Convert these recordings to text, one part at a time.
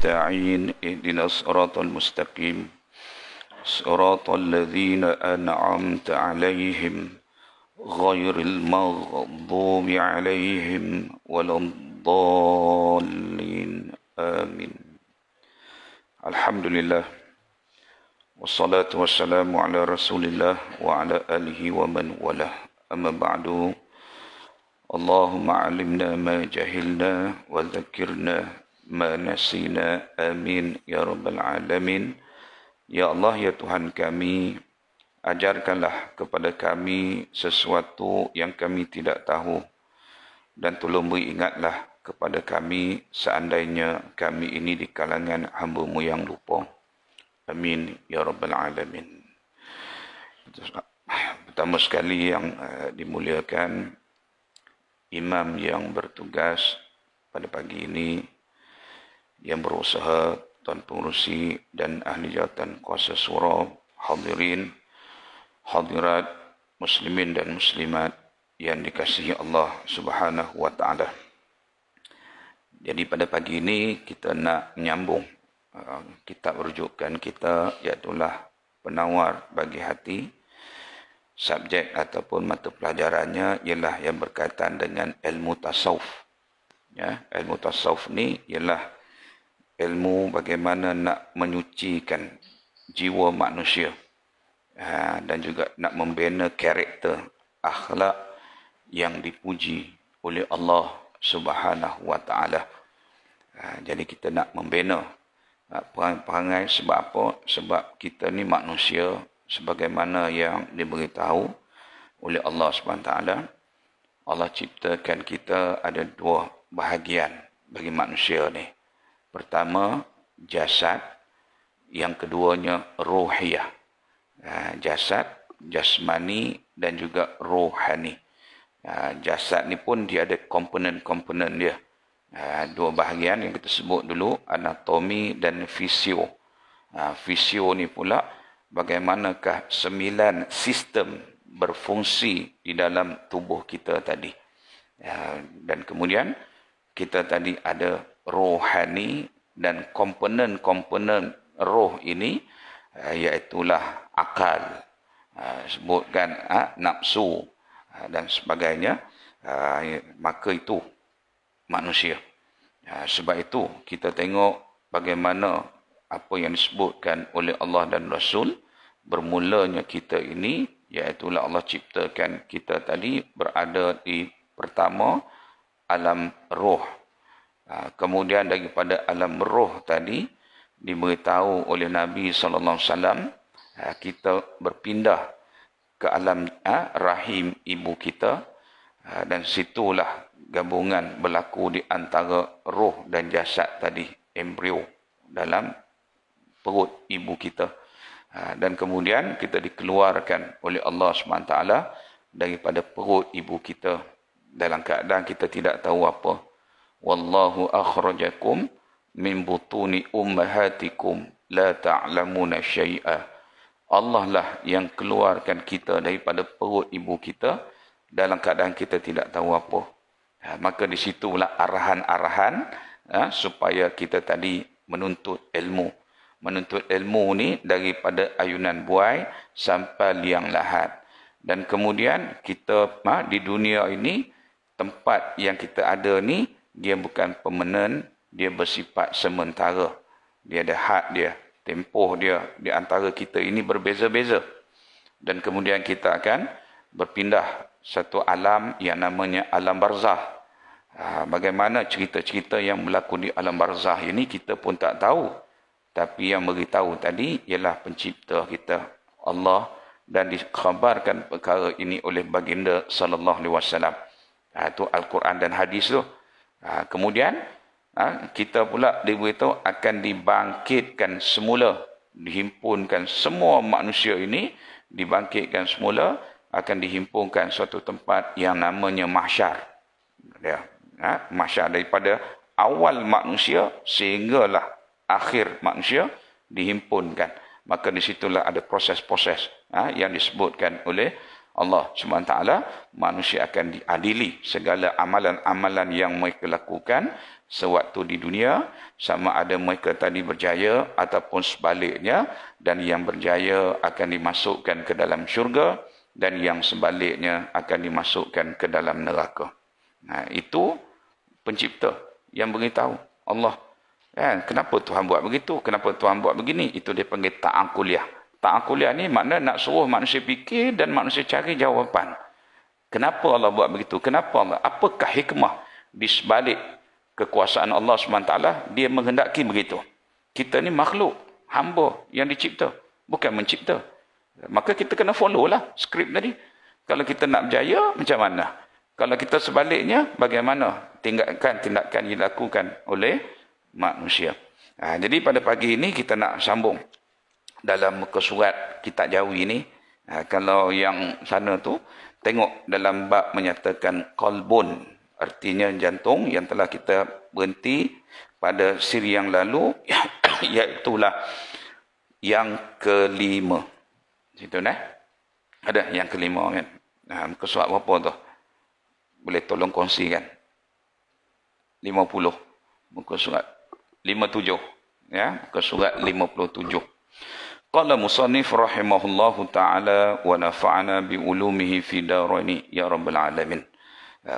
نستعين اهدنا الصراط المستقيم صراط الذين أنعمت عليهم غير المغضوب عليهم ولا الضالين آمين. الحمد لله والصلاة والسلام على رسول الله وعلى آله ومن والاه. أما بعد، اللهم علمنا ما جهلنا وذكرنا ما نسينا. آمين ya rabbal alamin. Ya Allah, ya Tuhan kami, ajarkanlah kepada kami sesuatu yang kami tidak tahu, dan tolong beri ingatlah kepada kami seandainya kami ini di kalangan hamba-Mu yang lupa. Amin ya rabbal alamin. Pertama sekali yang dimuliakan imam yang bertugas pada pagi ini, yang berusaha, Tuan Pengerusi dan ahli jawatan kuasa surau, hadirin, hadirat, muslimin dan muslimat yang dikasihi Allah Subhanahu wa taala. Jadi pada pagi ini kita nak menyambung kitab rujukan kita, iaitulah Penawar Bagi Hati. Subjek ataupun mata pelajarannya ialah yang berkaitan dengan ilmu tasawuf. Ya, ilmu tasawuf ni ialah ilmu bagaimana nak menyucikan jiwa manusia, dan juga nak membina karakter akhlak yang dipuji oleh Allah Subhanahu wa taala. Jadi kita nak membina perangai. Sebab apa? Sebab kita ni manusia sebagaimana yang diberitahu oleh Allah Subhanahu wa taala. Allah ciptakan kita ada dua bahagian bagi manusia ni. Pertama, jasad. Yang keduanya, ruhiyah. Jasad, jasmani dan juga rohani. Jasad ni pun dia ada komponen-komponen dia. Dua bahagian yang kita sebut dulu, anatomi dan fisio. Fisio ni pula bagaimanakah 9 sistem berfungsi di dalam tubuh kita tadi. Dan kemudian kita tadi ada rohani, dan komponen-komponen roh ini iaitulah akal, sebutkan nafsu dan sebagainya. Maka itu manusia. Sebab itu kita tengok bagaimana apa yang disebutkan oleh Allah dan Rasul. Bermulanya kita ini, iaitulah Allah ciptakan kita tadi berada di pertama alam roh. Kemudian daripada alam roh tadi diberitahu oleh Nabi SAW, kita berpindah ke alam rahim ibu kita, dan situlah gabungan berlaku di antara roh dan jasad tadi, embrio dalam perut ibu kita. Dan kemudian kita dikeluarkan oleh Allah SWT daripada perut ibu kita dalam keadaan kita tidak tahu apa. Wallahu akhrajakum min butuni ummahatikum la ta'lamuna syai'a. Allah lah yang keluarkan kita daripada perut ibu kita dalam keadaan kita tidak tahu apa. Maka di situlah arahan-arahan supaya kita tadi menuntut ilmu. Menuntut ilmu ni daripada ayunan buai sampai liang lahat. Dan kemudian kita di dunia ini, tempat yang kita ada ni, dia bukan permanen, dia bersifat sementara. Dia ada had dia, tempoh dia di antara kita ini berbeza-beza. Dan kemudian kita akan berpindah satu alam yang namanya alam barzah. Bagaimana cerita-cerita yang berlaku di alam barzah ini kita pun tak tahu. Tapi yang beritahu tadi ialah pencipta kita, Allah, dan dikhabarkan perkara ini oleh baginda sallallahu alaihi wasallam. Itu Al-Quran dan hadis tu. Kemudian kita pula diberitahu akan dibangkitkan semula, dihimpunkan semua manusia ini, dibangkitkan semula, akan dihimpunkan suatu tempat yang namanya mahsyar. Mahsyar daripada awal manusia sehinggalah akhir manusia dihimpunkan. Maka di situlah ada proses-proses yang disebutkan oleh Allah SWT, manusia akan diadili segala amalan-amalan yang mereka lakukan sewaktu di dunia, sama ada mereka tadi berjaya ataupun sebaliknya, dan yang berjaya akan dimasukkan ke dalam syurga, dan yang sebaliknya akan dimasukkan ke dalam neraka. Nah, itu pencipta yang beritahu Allah. Kan? Kenapa Tuhan buat begitu? Kenapa Tuhan buat begini? Itu dia panggil ta'akuliah. Ta'akuliah ni makna nak suruh manusia fikir dan manusia cari jawapan. Kenapa Allah buat begitu? Kenapa Allah? Apakah hikmah di sebalik kekuasaan Allah SWT? Dia menghendaki begitu. Kita ni makhluk, hamba yang dicipta, bukan mencipta. Maka kita kena follow lah skrip tadi. Kalau kita nak berjaya, macam mana? Kalau kita sebaliknya, bagaimana tindakan yang dilakukan oleh manusia. Jadi pada pagi ini kita nak sambung dalam muka surat kitab Jawi ini. Kalau yang sana tu, tengok dalam bab menyatakan qalbun, artinya jantung, yang telah kita berhenti pada siri yang lalu, iaitulah yang kelima. Situ nah. Ada yang kelima kan. Muka surat berapa tu? Boleh tolong kongsikan. 50. Muka surat 57. Ya, muka surat 57. Qala musannif rahimahullahu ta'ala wa nafa'ana bi ulumihi fi daraini ya rabbal alamin.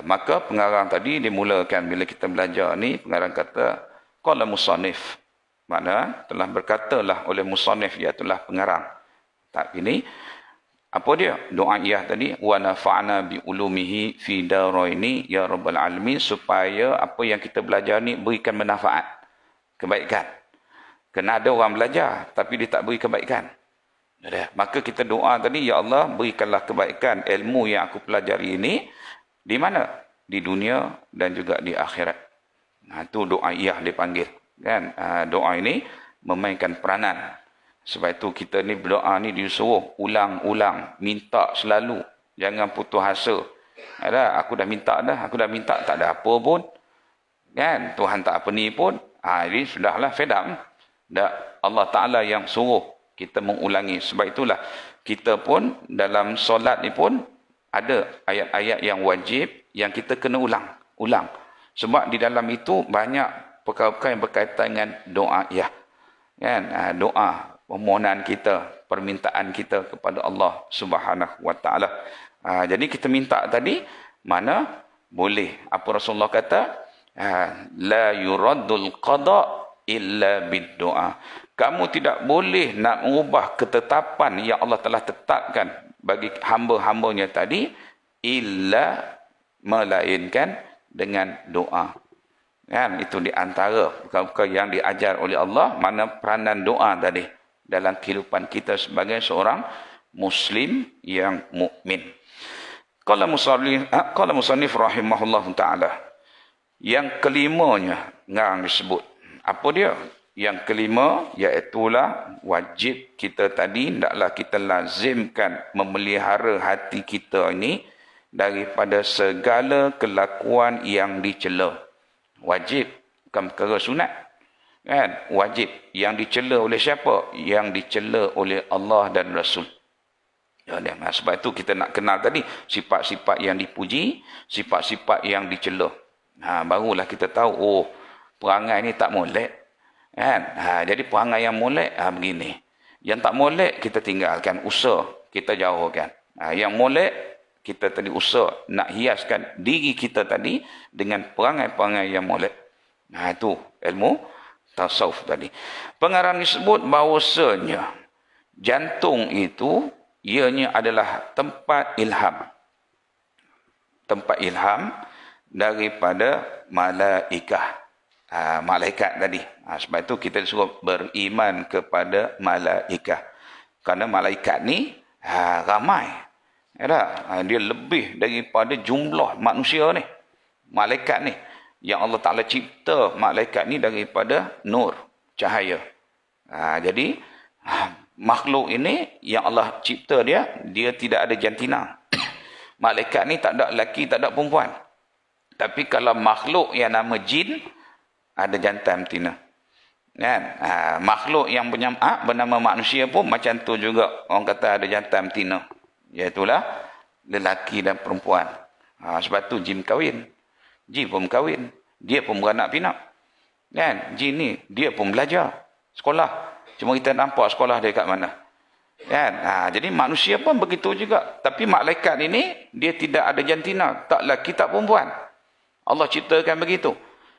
Maka pengarang tadi dimulakan bila kita belajar ni, pengarang kata qala musannif. Makna telah berkatalah oleh musannif, iaitulah pengarang. Tak ini apa dia? Doaiyah tadi, wa nafa'na bi ulumihi fi daraini ya rabbal alamin, supaya apa yang kita belajar ni berikan manfaat, kebaikan. Kena ada orang belajar tapi dia tak beri kebaikan. Maka kita doa tadi, ya Allah berikanlah kebaikan ilmu yang aku pelajari ini di mana? Di dunia dan juga di akhirat. Itu doaiyah dipanggil. Kan? Doa ini memainkan peranan. Sebab itu kita ni berdoa ni disuruh ulang-ulang, minta selalu, jangan putus asa. Aku dah minta tak ada apa pun. Kan? Tuhan tak apa ni pun. Ini sudahlah fed up. Dah Allah Taala yang suruh kita mengulangi. Sebab itulah kita pun dalam solat ni pun ada ayat-ayat yang wajib yang kita kena ulang. Sebab di dalam itu banyak perkara-perkara yang berkaitan dengan doa ya. Kan? Doa permohonan kita, permintaan kita kepada Allah Subhanahu wa taala. Jadi kita minta tadi mana boleh. Apa Rasulullah kata? La yuraddul qada illa bid-du'a. Kamu tidak boleh nak mengubah ketetapan yang Allah telah tetapkan bagi hamba-hambanya tadi illa, melainkan dengan doa. Kan? Itu di antara perkara yang diajar oleh Allah, mana peranan doa tadi dalam kehidupan kita sebagai seorang Muslim yang mukmin. Qala musannif rahimahullahu ta'ala. Yang kelimanya ngarang disebut. Apa dia? Yang kelima, iaitulah wajib kita tadi, hendaklah kita lazimkan memelihara hati kita ini daripada segala kelakuan yang dicela. Wajib, bukan perkara sunat. Kan? Wajib. Yang dicela oleh siapa? Yang dicela oleh Allah dan Rasul. Sebab itu kita nak kenal tadi sifat-sifat yang dipuji, sifat-sifat yang dicela. Barulah kita tahu, perangai ni tak molek. Kan? Jadi perangai yang molek begini. Yang tak molek kita tinggalkan, usaha kita jauhkan. Yang molek kita tadi usaha nak hiaskan diri kita tadi dengan perangai-perangai yang molek. Itu ilmu tasawuf tadi. Pengarang disebut bahawasanya jantung itu ianya adalah tempat ilham. Tempat ilham daripada malaikat tadi. Sebab itu kita disuruh beriman kepada malaikat. Kerana malaikat ni ramai. Dia lebih daripada jumlah manusia ni. Malaikat ni. Yang Allah Ta'ala cipta malaikat ni daripada nur, cahaya. Jadi, makhluk ini yang Allah cipta dia tidak ada jantina. Malaikat ni tak ada lelaki, tak ada perempuan. Tapi kalau makhluk yang nama jin, ada jantan betina. Kan? Makhluk yang bernama manusia pun macam tu juga. Orang kata ada jantan betina. Iaitulah lelaki dan perempuan. Sebab tu jin kahwin. Jin pun kahwin. Dia pun beranak pinak. Kan? Jin ni, dia pun belajar. Sekolah. Cuma kita nampak sekolah dia kat mana. Kan? Jadi manusia pun begitu juga. Tapi malaikat ini, dia tidak ada jantina. Tak lelaki, tak perempuan. Allah ciptakan begitu.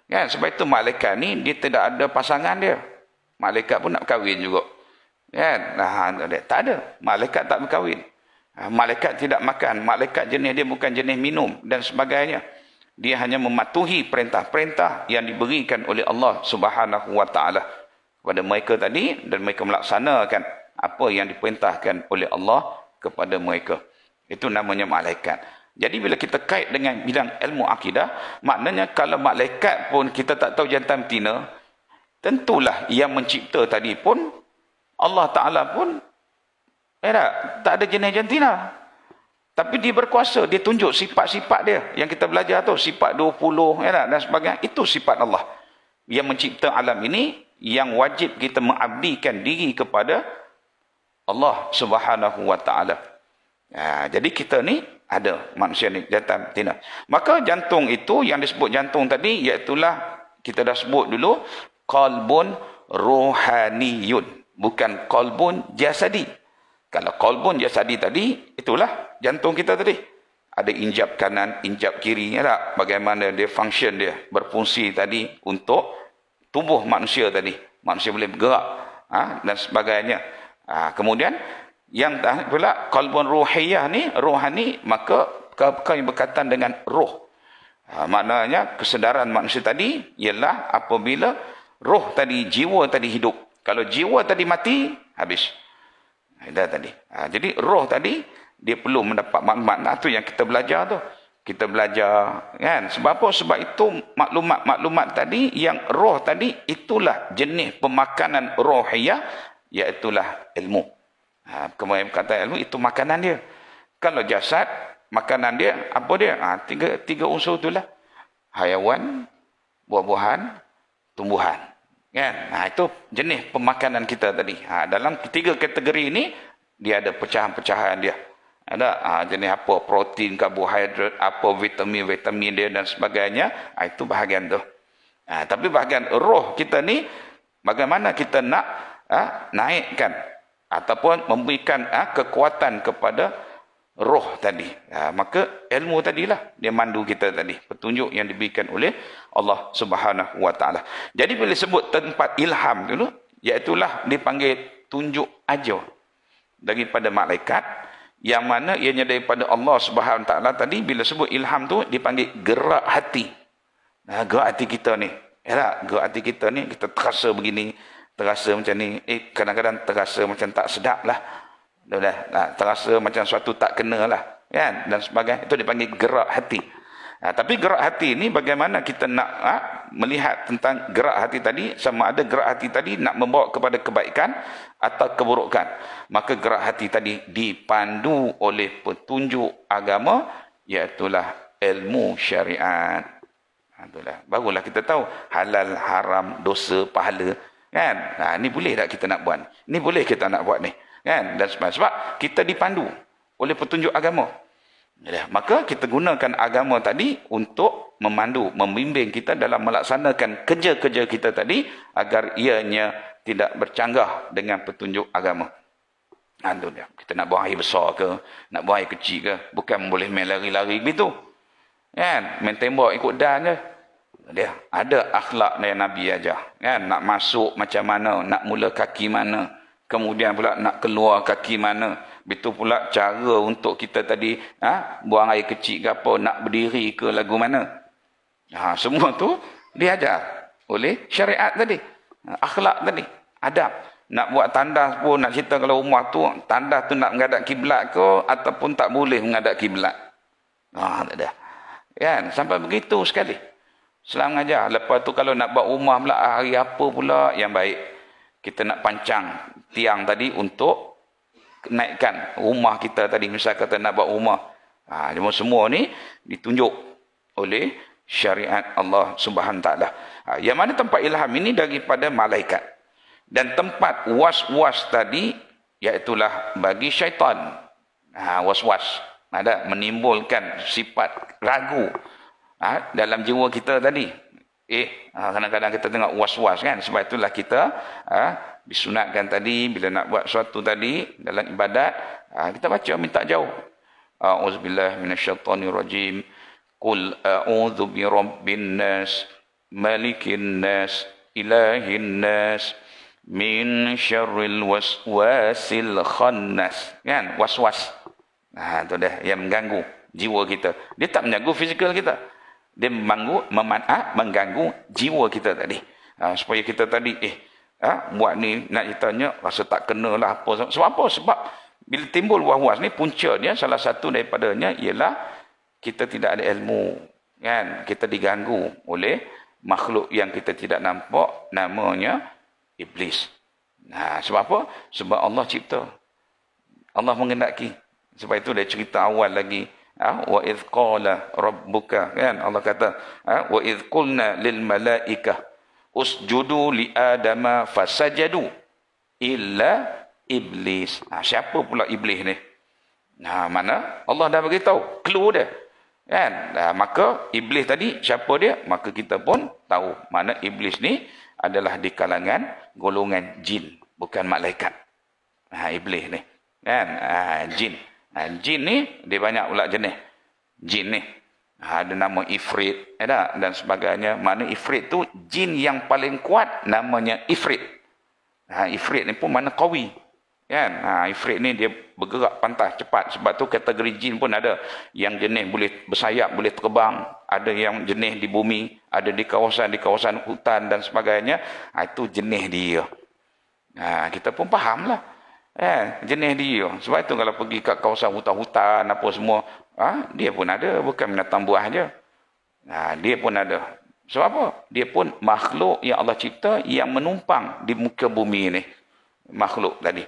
Kan? Sebab itu malaikat ni, dia tidak ada pasangan dia. Malaikat pun nak kahwin juga. Kan? Tak ada. Malaikat tak berkahwin. Malaikat tidak makan. Malaikat jenis dia bukan jenis minum dan sebagainya. Dia hanya mematuhi perintah-perintah yang diberikan oleh Allah Subhanahu wa taala kepada mereka tadi, dan mereka melaksanakan apa yang diperintahkan oleh Allah kepada mereka. Itu namanya malaikat. Jadi bila kita kait dengan bidang ilmu akidah, maknanya kalau malaikat pun kita tak tahu jantan betina, tentulah yang mencipta tadi pun Allah Ta'ala pun tak ada jenis jantina. Tapi dia berkuasa, dia tunjuk sifat-sifat dia. Yang kita belajar tu, sifat 20 dan sebagainya. Itu sifat Allah. Yang mencipta alam ini, yang wajib kita mengabdikan diri kepada Allah Subhanahu wa Ta'ala. Jadi kita ni ada manusia ni jantan betina. Maka jantung itu yang disebut jantung tadi, iaitulah kita dah sebut dulu, qalbun ruhaniyun. Bukan qalbun jasadi. Kalau qalbun jasadi tadi, itulah jantung kita tadi. Ada injap kanan, injap kiri. Tak? Bagaimana dia function dia, berfungsi tadi untuk tubuh manusia tadi. Manusia boleh bergerak dan sebagainya. Kemudian, yang pula qalbun ruhiyah ni, rohani, maka perkara yang berkaitan dengan roh. Maknanya kesedaran manusia tadi ialah apabila roh tadi, jiwa tadi hidup. Kalau jiwa tadi mati, habis. Dah tadi. Jadi roh tadi dia perlu mendapat maklumat. Itu yang kita belajar tu. Kita belajar kan. Sebab apa? Sebab itu maklumat-maklumat tadi yang roh tadi itulah jenis pemakanan rohiyah, iaitulah ilmu. Kemudian kata ilmu itu makanan dia. Kalau jasad, makanan dia apa dia? Tiga unsur itulah. Hayawan, buah-buahan, tumbuhan. Kan? Itu jenis pemakanan kita tadi. Dalam ketiga kategori ini, dia ada pecahan-pecahan dia. Ada jenis apa, protein, karbohidrat, apa vitamin dia dan sebagainya. Itu bahagian tu. Tapi bahagian roh kita ni, bagaimana kita nak naikkan ataupun memberikan kekuatan kepada roh tadi. Maka ilmu tadilah dia mandu kita tadi. Petunjuk yang diberikan oleh Allah Subhanahu wa taala. Jadi bila sebut tempat ilham dulu, iaitulah dipanggil tunjuk aja daripada malaikat, yang mana ianya daripada Allah Subhanahu wa taala tadi. Bila sebut ilham tu dipanggil gerak hati. Gerak hati kita ni. Gerak hati kita ni, kita terasa begini, terasa macam ni. Kadang-kadang terasa macam tak sedap lah. Terasa macam suatu tak kena lah, kan? Dan sebagainya. Itu dipanggil gerak hati. Tapi gerak hati ni bagaimana kita nak melihat tentang gerak hati tadi, sama ada gerak hati tadi nak membawa kepada kebaikan atau keburukan. Maka gerak hati tadi dipandu oleh petunjuk agama, iaitulah ilmu syariat. Itulah. Barulah kita tahu halal, haram, dosa, pahala, kan? Ni boleh tak kita nak buat? Ni boleh kita nak buat ni, kan? Dan sebab kita dipandu oleh petunjuk agama. Maka kita gunakan agama tadi untuk memandu, membimbing kita dalam melaksanakan kerja-kerja kita tadi agar ianya tidak bercanggah dengan petunjuk agama. Kita nak buang air besar ke, nak buang air kecil ke, bukan boleh main lari-lari begitu, kan? Main tembak ikut dan je. Dia ada akhlak yang Nabi ajar, kan? Nak masuk macam mana, nak mula kaki mana, kemudian pula nak keluar kaki mana. Betul pula cara untuk kita tadi buang air kecil ke apa, nak berdiri ke lagu mana. Semua tu diajar oleh syariat tadi. Akhlak tadi, adab. Nak buat tandas pun, nak cerita kalau rumah tu tandas tu nak menghadap kiblat ke ataupun tak boleh menghadap kiblat. Tak ada. Kan? Sampai begitu sekali. Selang ajar. Lepas tu kalau nak buat rumah pula, hari apa pula yang baik. Kita nak pancang tiang tadi untuk naikkan rumah kita tadi. Misal kata nak buat rumah. Semua ni ditunjuk oleh syariat Allah Subhanahu Taala. Yang mana tempat ilham ini daripada malaikat. Dan tempat was-was tadi, iaitulah bagi syaitan. Was-was. Ada menimbulkan sifat ragu dalam jiwa kita tadi. Kadang-kadang kita tengok was-was kan. Sebab itulah kita disunatkan tadi, bila nak buat sesuatu tadi dalam ibadat, kita baca minta jauh. A'udzubillahi minasyaitonirrajim. Qul a'udzu birabbin nas, malikin nas, ilahin nas, min syarril waswasil khannas. Kan? Was-was. Itu dah yang mengganggu jiwa kita. Dia tak mengganggu fizikal kita. Dia mengganggu jiwa kita tadi. Supaya kita tadi, buat ni nak ditanya, rasa tak kena lah apa. Sebab apa? Sebab bila timbul was-was ni, punca dia, salah satu daripadanya ialah kita tidak ada ilmu. Kan? Kita diganggu oleh makhluk yang kita tidak nampak, namanya Iblis. Sebab apa? Sebab Allah cipta. Allah mengendaki. Sebab itu dia cerita awal lagi. Wa idh qala rabbuka. Kan? Allah kata, wa idh qulna lil malaikah usjudu li adama fasajadu illa iblis. Siapa pula iblis ni? Mana? Allah dah beritahu. Clue dia. Kan? Maka iblis tadi, siapa dia? Maka kita pun tahu. Mana iblis ni adalah di kalangan golongan jin. Bukan malaikat. Iblis ni. Kan? Jin. Jin ni, dia banyak pula jenis. Jin ni. Ada nama Ifrit. Dan sebagainya. Mana Ifrit tu, jin yang paling kuat, namanya Ifrit. Ifrit ni pun mana qawi. Kan? Ifrit ni dia bergerak pantas, cepat. Sebab tu kategori jin pun ada. Yang jenis boleh bersayap, boleh terbang. Ada yang jenis di bumi. Ada di kawasan hutan dan sebagainya. Itu jenis dia. Kita pun faham lah. Jenis dia. Sebab itu kalau pergi kat kawasan hutan-hutan apa semua, dia pun ada, bukan binatang buah je. Dia pun ada. Sebab apa? Dia pun makhluk yang Allah cipta yang menumpang di muka bumi ni. Makhluk tadi.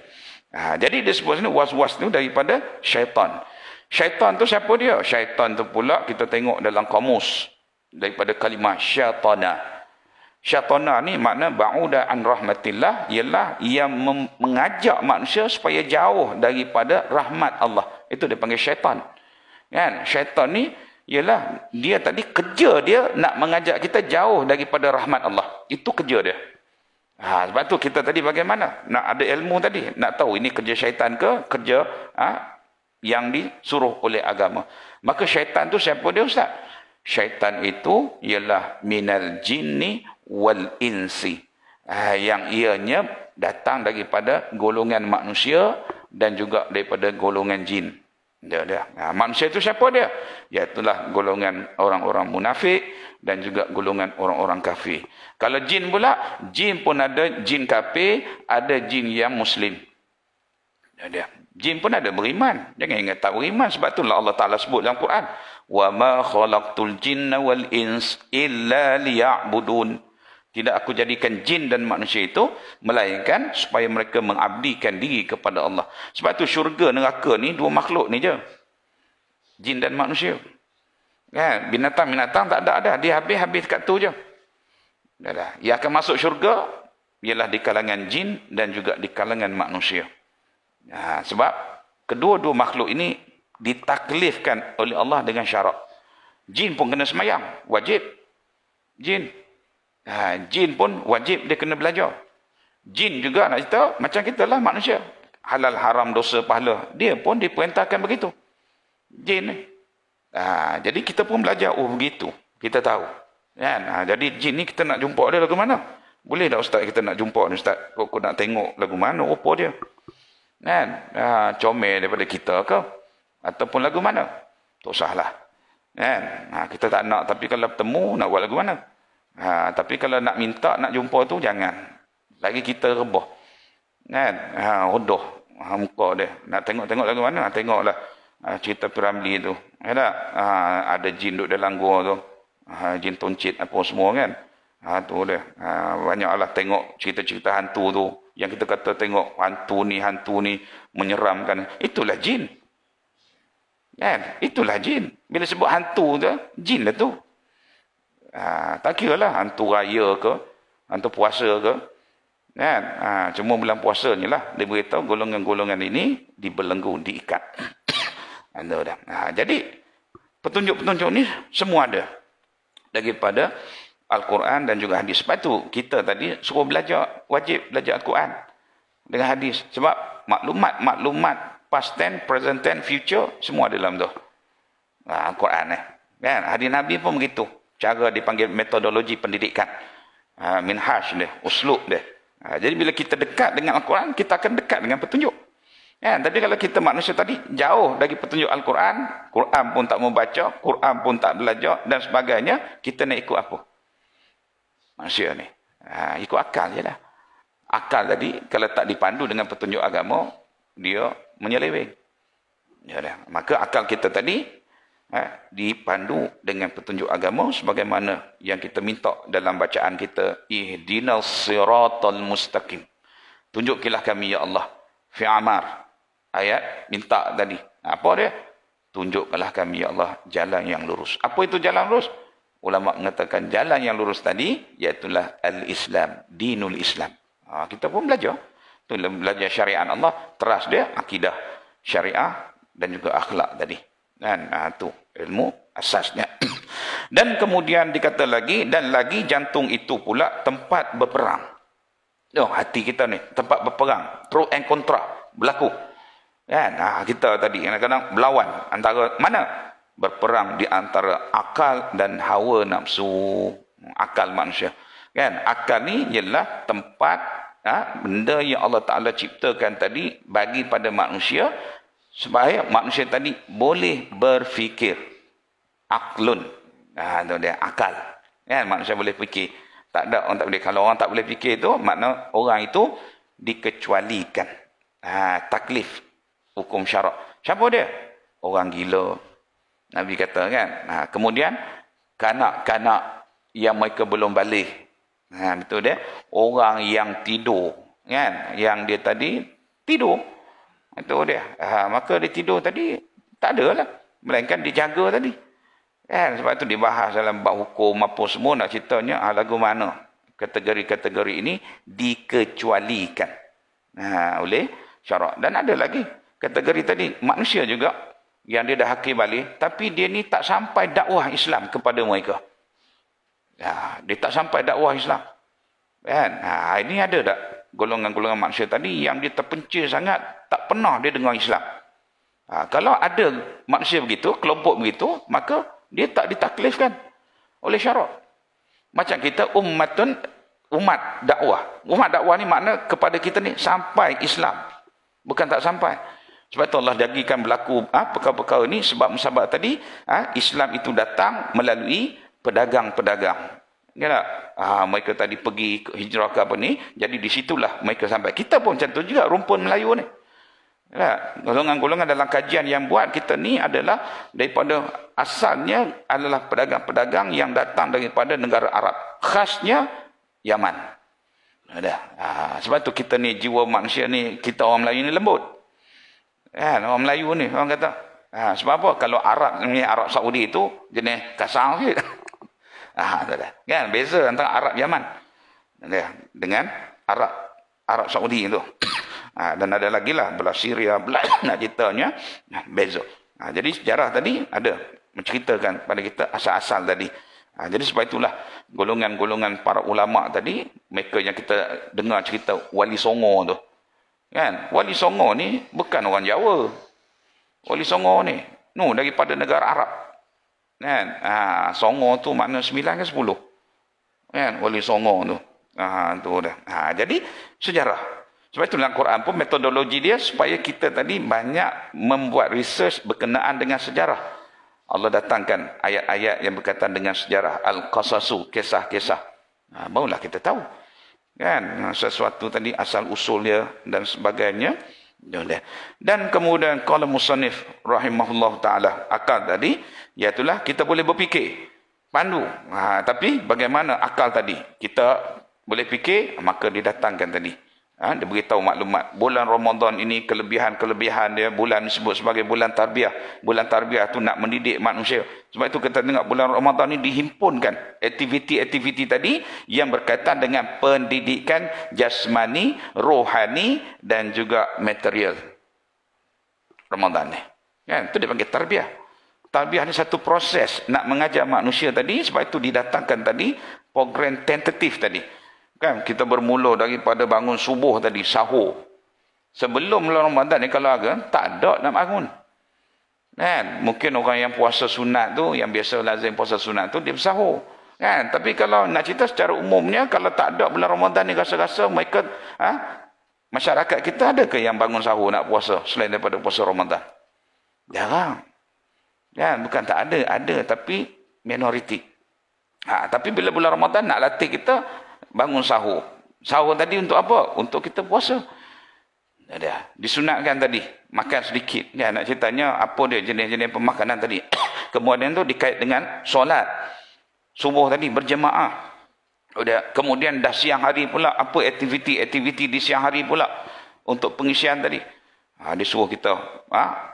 Jadi dia sebut sini was-was tu daripada syaitan. Syaitan tu siapa dia? Syaitan tu pula kita tengok dalam kamus daripada kalimah syaitana. Syaitana ni makna ba'uda an rahmatillah, ialah yang mengajak manusia supaya jauh daripada rahmat Allah. Itu dia panggil syaitan. Kan? Syaitan ni ialah dia tadi kerja dia nak mengajak kita jauh daripada rahmat Allah. Itu kerja dia. Sebab tu kita tadi bagaimana? Nak ada ilmu tadi, nak tahu ini kerja syaitan ke kerja yang disuruh oleh agama. Maka syaitan tu siapa dia, Ustaz? Syaitan itu ialah minal jinni wal insi. Yang ianya datang daripada golongan manusia dan juga daripada golongan jin. Manusia itu siapa dia? Iaitulah golongan orang-orang munafik dan juga golongan orang-orang kafir. Kalau jin pula, jin pun ada jin kafir, ada jin yang muslim. Jin pun ada beriman. Jangan ingat tak beriman. Sebab itulah Allah Ta'ala sebut dalam Quran. وَمَا خَلَقْتُ الْجِنَّ وَالْإِنسِ إِلَّا لِيَعْبُدُونَ. Tidak aku jadikan jin dan manusia itu melainkan supaya mereka mengabdikan diri kepada Allah. Sebab tu syurga neraka ni dua makhluk ni je. Jin dan manusia. Kan? Binatang-binatang tak ada. Dia habis-habis kat tu je. Yang akan masuk syurga ialah di kalangan jin dan juga di kalangan manusia. Sebab kedua-dua makhluk ini ditaklifkan oleh Allah dengan syarat. Jin pun kena semayang, wajib. Jin. Jin pun wajib dia kena belajar. Jin juga nak cerita macam kita lah manusia. Halal, haram, dosa, pahala. Dia pun diperintahkan begitu. Jin ni. Jadi kita pun belajar, begitu. Kita tahu. Kan? Jadi jin ni kita nak jumpa dia lagu mana? Boleh tak Ustaz kita nak jumpa ni Ustaz? Kau nak tengok lagu mana rupa dia? Kan? Comel daripada kita ke? Ataupun lagu mana? Tak usahlah. Kan? Kita tak nak. Tapi kalau bertemu, nak buat lagu mana? Tapi kalau nak minta, nak jumpa tu, jangan. Lagi kita rebah. Kan? Hodoh. Muka dia. Nak tengok-tengok lagu mana? Tengoklah. Cerita Piramli tu. Ada jin duduk dalam gua tu. Jin toncit apa semua kan. Tu dia. Banyaklah tengok cerita-cerita hantu tu. Yang kita kata tengok hantu ni menyeramkan. Itulah jin. Kan? Itulah jin. Bila sebut hantu tu, jin lah tu. Tak kira lah hantu raya ke, hantu puasa ke. Kan? Cuma bulan puasa ni lah, dia beritahu golongan-golongan ini dibelenggu, diikat. Ada dah. Jadi petunjuk-petunjuk ni semua ada daripada Al-Quran dan juga hadis. Sebab tu kita tadi suruh belajar, wajib belajar Al-Quran dengan hadis. Sebab maklumat past tense, present tense, future semua ada dalam tu. Al-Quran kan? Hadis Nabi pun begitu. Cara dipanggil metodologi pendidikan. Minhaj dia, uslub dia. Jadi bila kita dekat dengan Al-Quran, kita akan dekat dengan petunjuk. Tapi kalau kita manusia tadi jauh dari petunjuk Al-Quran, Quran pun tak mau baca, Quran pun tak belajar dan sebagainya, kita nak ikut apa? Manusia ni. Ikut akal je lah. Akal tadi, kalau tak dipandu dengan petunjuk agama, dia menyeleweng. Maka akal kita tadi dipandu dengan petunjuk agama sebagaimana yang kita minta dalam bacaan kita, ihdinas siratal mustaqim, tunjukilah kami ya Allah, fi Amar ayat minta tadi apa dia, tunjukkanlah kami ya Allah jalan yang lurus. Apa itu jalan lurus? Ulama mengatakan jalan yang lurus tadi iaitulah al-Islam, dinul Islam. Kita pun belajar syariat Allah, teras dia akidah syariah dan juga akhlak tadi. Dan itu ilmu asasnya. Dan kemudian dikata lagi, dan lagi jantung itu pula tempat berperang. Hati kita ni tempat berperang, pro and contra berlaku. Kita tadi kadang-kadang berlawan antara mana? Berperang di antara akal dan hawa nafsu. Akal manusia. Kan? Akal ni ialah tempat benda yang Allah Ta'ala ciptakan tadi bagi pada manusia supaya manusia tadi boleh berfikir. Aklun. Itu dia akal. Kan? Manusia boleh fikir. Tak ada orang tak boleh. Kalau orang tak boleh fikir itu, makna orang itu dikecualikan. Taklif. Hukum syarak. Siapa dia? Orang gila. Nabi kata kan. Kemudian, kanak-kanak yang mereka belum balik. Betul dia? Orang yang tidur. Kan? Yang dia tadi tidur. Itu dia. Maka dia tidur tadi, tak ada lah. Melainkan dijaga tadi. Sebab itu dibahas dalam bab hukum apa semua nak ceritanya lagu mana kategori-kategori ini dikecualikan oleh syarak. Dan ada lagi kategori tadi manusia juga yang dia dah hakir balik tapi dia ni tak sampai dakwah Islam kepada mereka. Dia tak sampai dakwah Islam. Ini ada tak golongan-golongan manusia tadi yang dia terpencil sangat, tak pernah dia dengar Islam. Kalau ada manusia begitu, kelompok begitu, maka dia tak ditaklifkan oleh syarak. Macam kita umat dakwah. Umat dakwah ni makna kepada kita ni sampai Islam. Bukan tak sampai. Sebab itu Allah jadikan berlaku perkara-perkara ni sebab musabak tadi Islam itu datang melalui pedagang-pedagang. Mereka tadi pergi hijrah ke apa ni, jadi di situlah mereka sampai. Kita pun macam tu juga rumpun Melayu ni. Golongan-golongan dalam kajian yang buat kita ni adalah daripada asalnya adalah pedagang-pedagang yang datang daripada negara Arab, khasnya Yaman. Sebab tu kita ni jiwa manusia ni, kita orang Melayu ni lembut. Orang Melayu ni orang kata sebab apa? Kalau Arab ni, Arab Saudi itu jenis kasar sikit. Kan beza antara Arab Yaman dengan Arab Saudi itu. Dan ada lagi lah belah Syria, belah nak ceritanya beza. Jadi sejarah tadi ada menceritakan pada kita asal-asal tadi. Jadi sebab itulah golongan-golongan para ulama tadi, mereka yang kita dengar cerita Wali Songo tu. Kan? Wali Songo ni bukan orang Jawa. Wali Songo ni daripada negara Arab. Kan? Songo tu makna 9 ke 10. Kan? Wali Songo tu. Tu dah. Jadi sejarah. Sebab itu dalam Quran pun metodologi dia supaya kita tadi banyak membuat research berkenaan dengan sejarah. Allah datangkan ayat-ayat yang berkaitan dengan sejarah. Al-Qasasu, kisah-kisah. Barulah kita tahu. Kan? Sesuatu tadi asal usulnya dan sebagainya. Dan kemudian qala musannif rahimahullah ta'ala, akal tadi, iaitulah kita boleh berfikir. Pandu. Tapi bagaimana akal tadi? Kita boleh fikir, maka didatangkan tadi. Dia beritahu maklumat. Bulan Ramadan ini kelebihan-kelebihan dia. Bulan disebut sebagai bulan tarbiyah. Bulan tarbiyah itu nak mendidik manusia. Sebab itu kita tengok bulan Ramadan ini dihimpunkan aktiviti-aktiviti tadi yang berkaitan dengan pendidikan jasmani, rohani dan juga material. Ramadan ni. Kan? Itu dipanggil tarbiyah. Tarbiyah ni satu proses nak mengajar manusia tadi, sebab itu didatangkan tadi program tentatif tadi. Kan? Kita bermula daripada bangun subuh tadi, sahur. Sebelum bulan Ramadan ni kalau ada, tak ada nak bangun. Kan? Mungkin orang yang puasa sunat tu, yang biasa lazim puasa sunat tu, dia bersahur. Kan? Tapi kalau nak cerita secara umumnya, kalau tak ada bulan Ramadan ni rasa-rasa mereka, masyarakat kita ada ke yang bangun sahur nak puasa selain daripada puasa Ramadan? Jarang. Kan? Bukan tak ada, ada tapi minoriti. Tapi bila bulan Ramadan nak latih kita bangun sahur. Sahur tadi untuk apa? Untuk kita puasa. Ada. Disunatkan tadi, makan sedikit. Ya, nak ceritanya apa dia jenis-jenis pemakanan tadi. Kemudian tu dikait dengan solat subuh tadi berjemaah. Kemudian dah siang hari pula, apa aktiviti di siang hari pula untuk pengisian tadi. Disuruh kita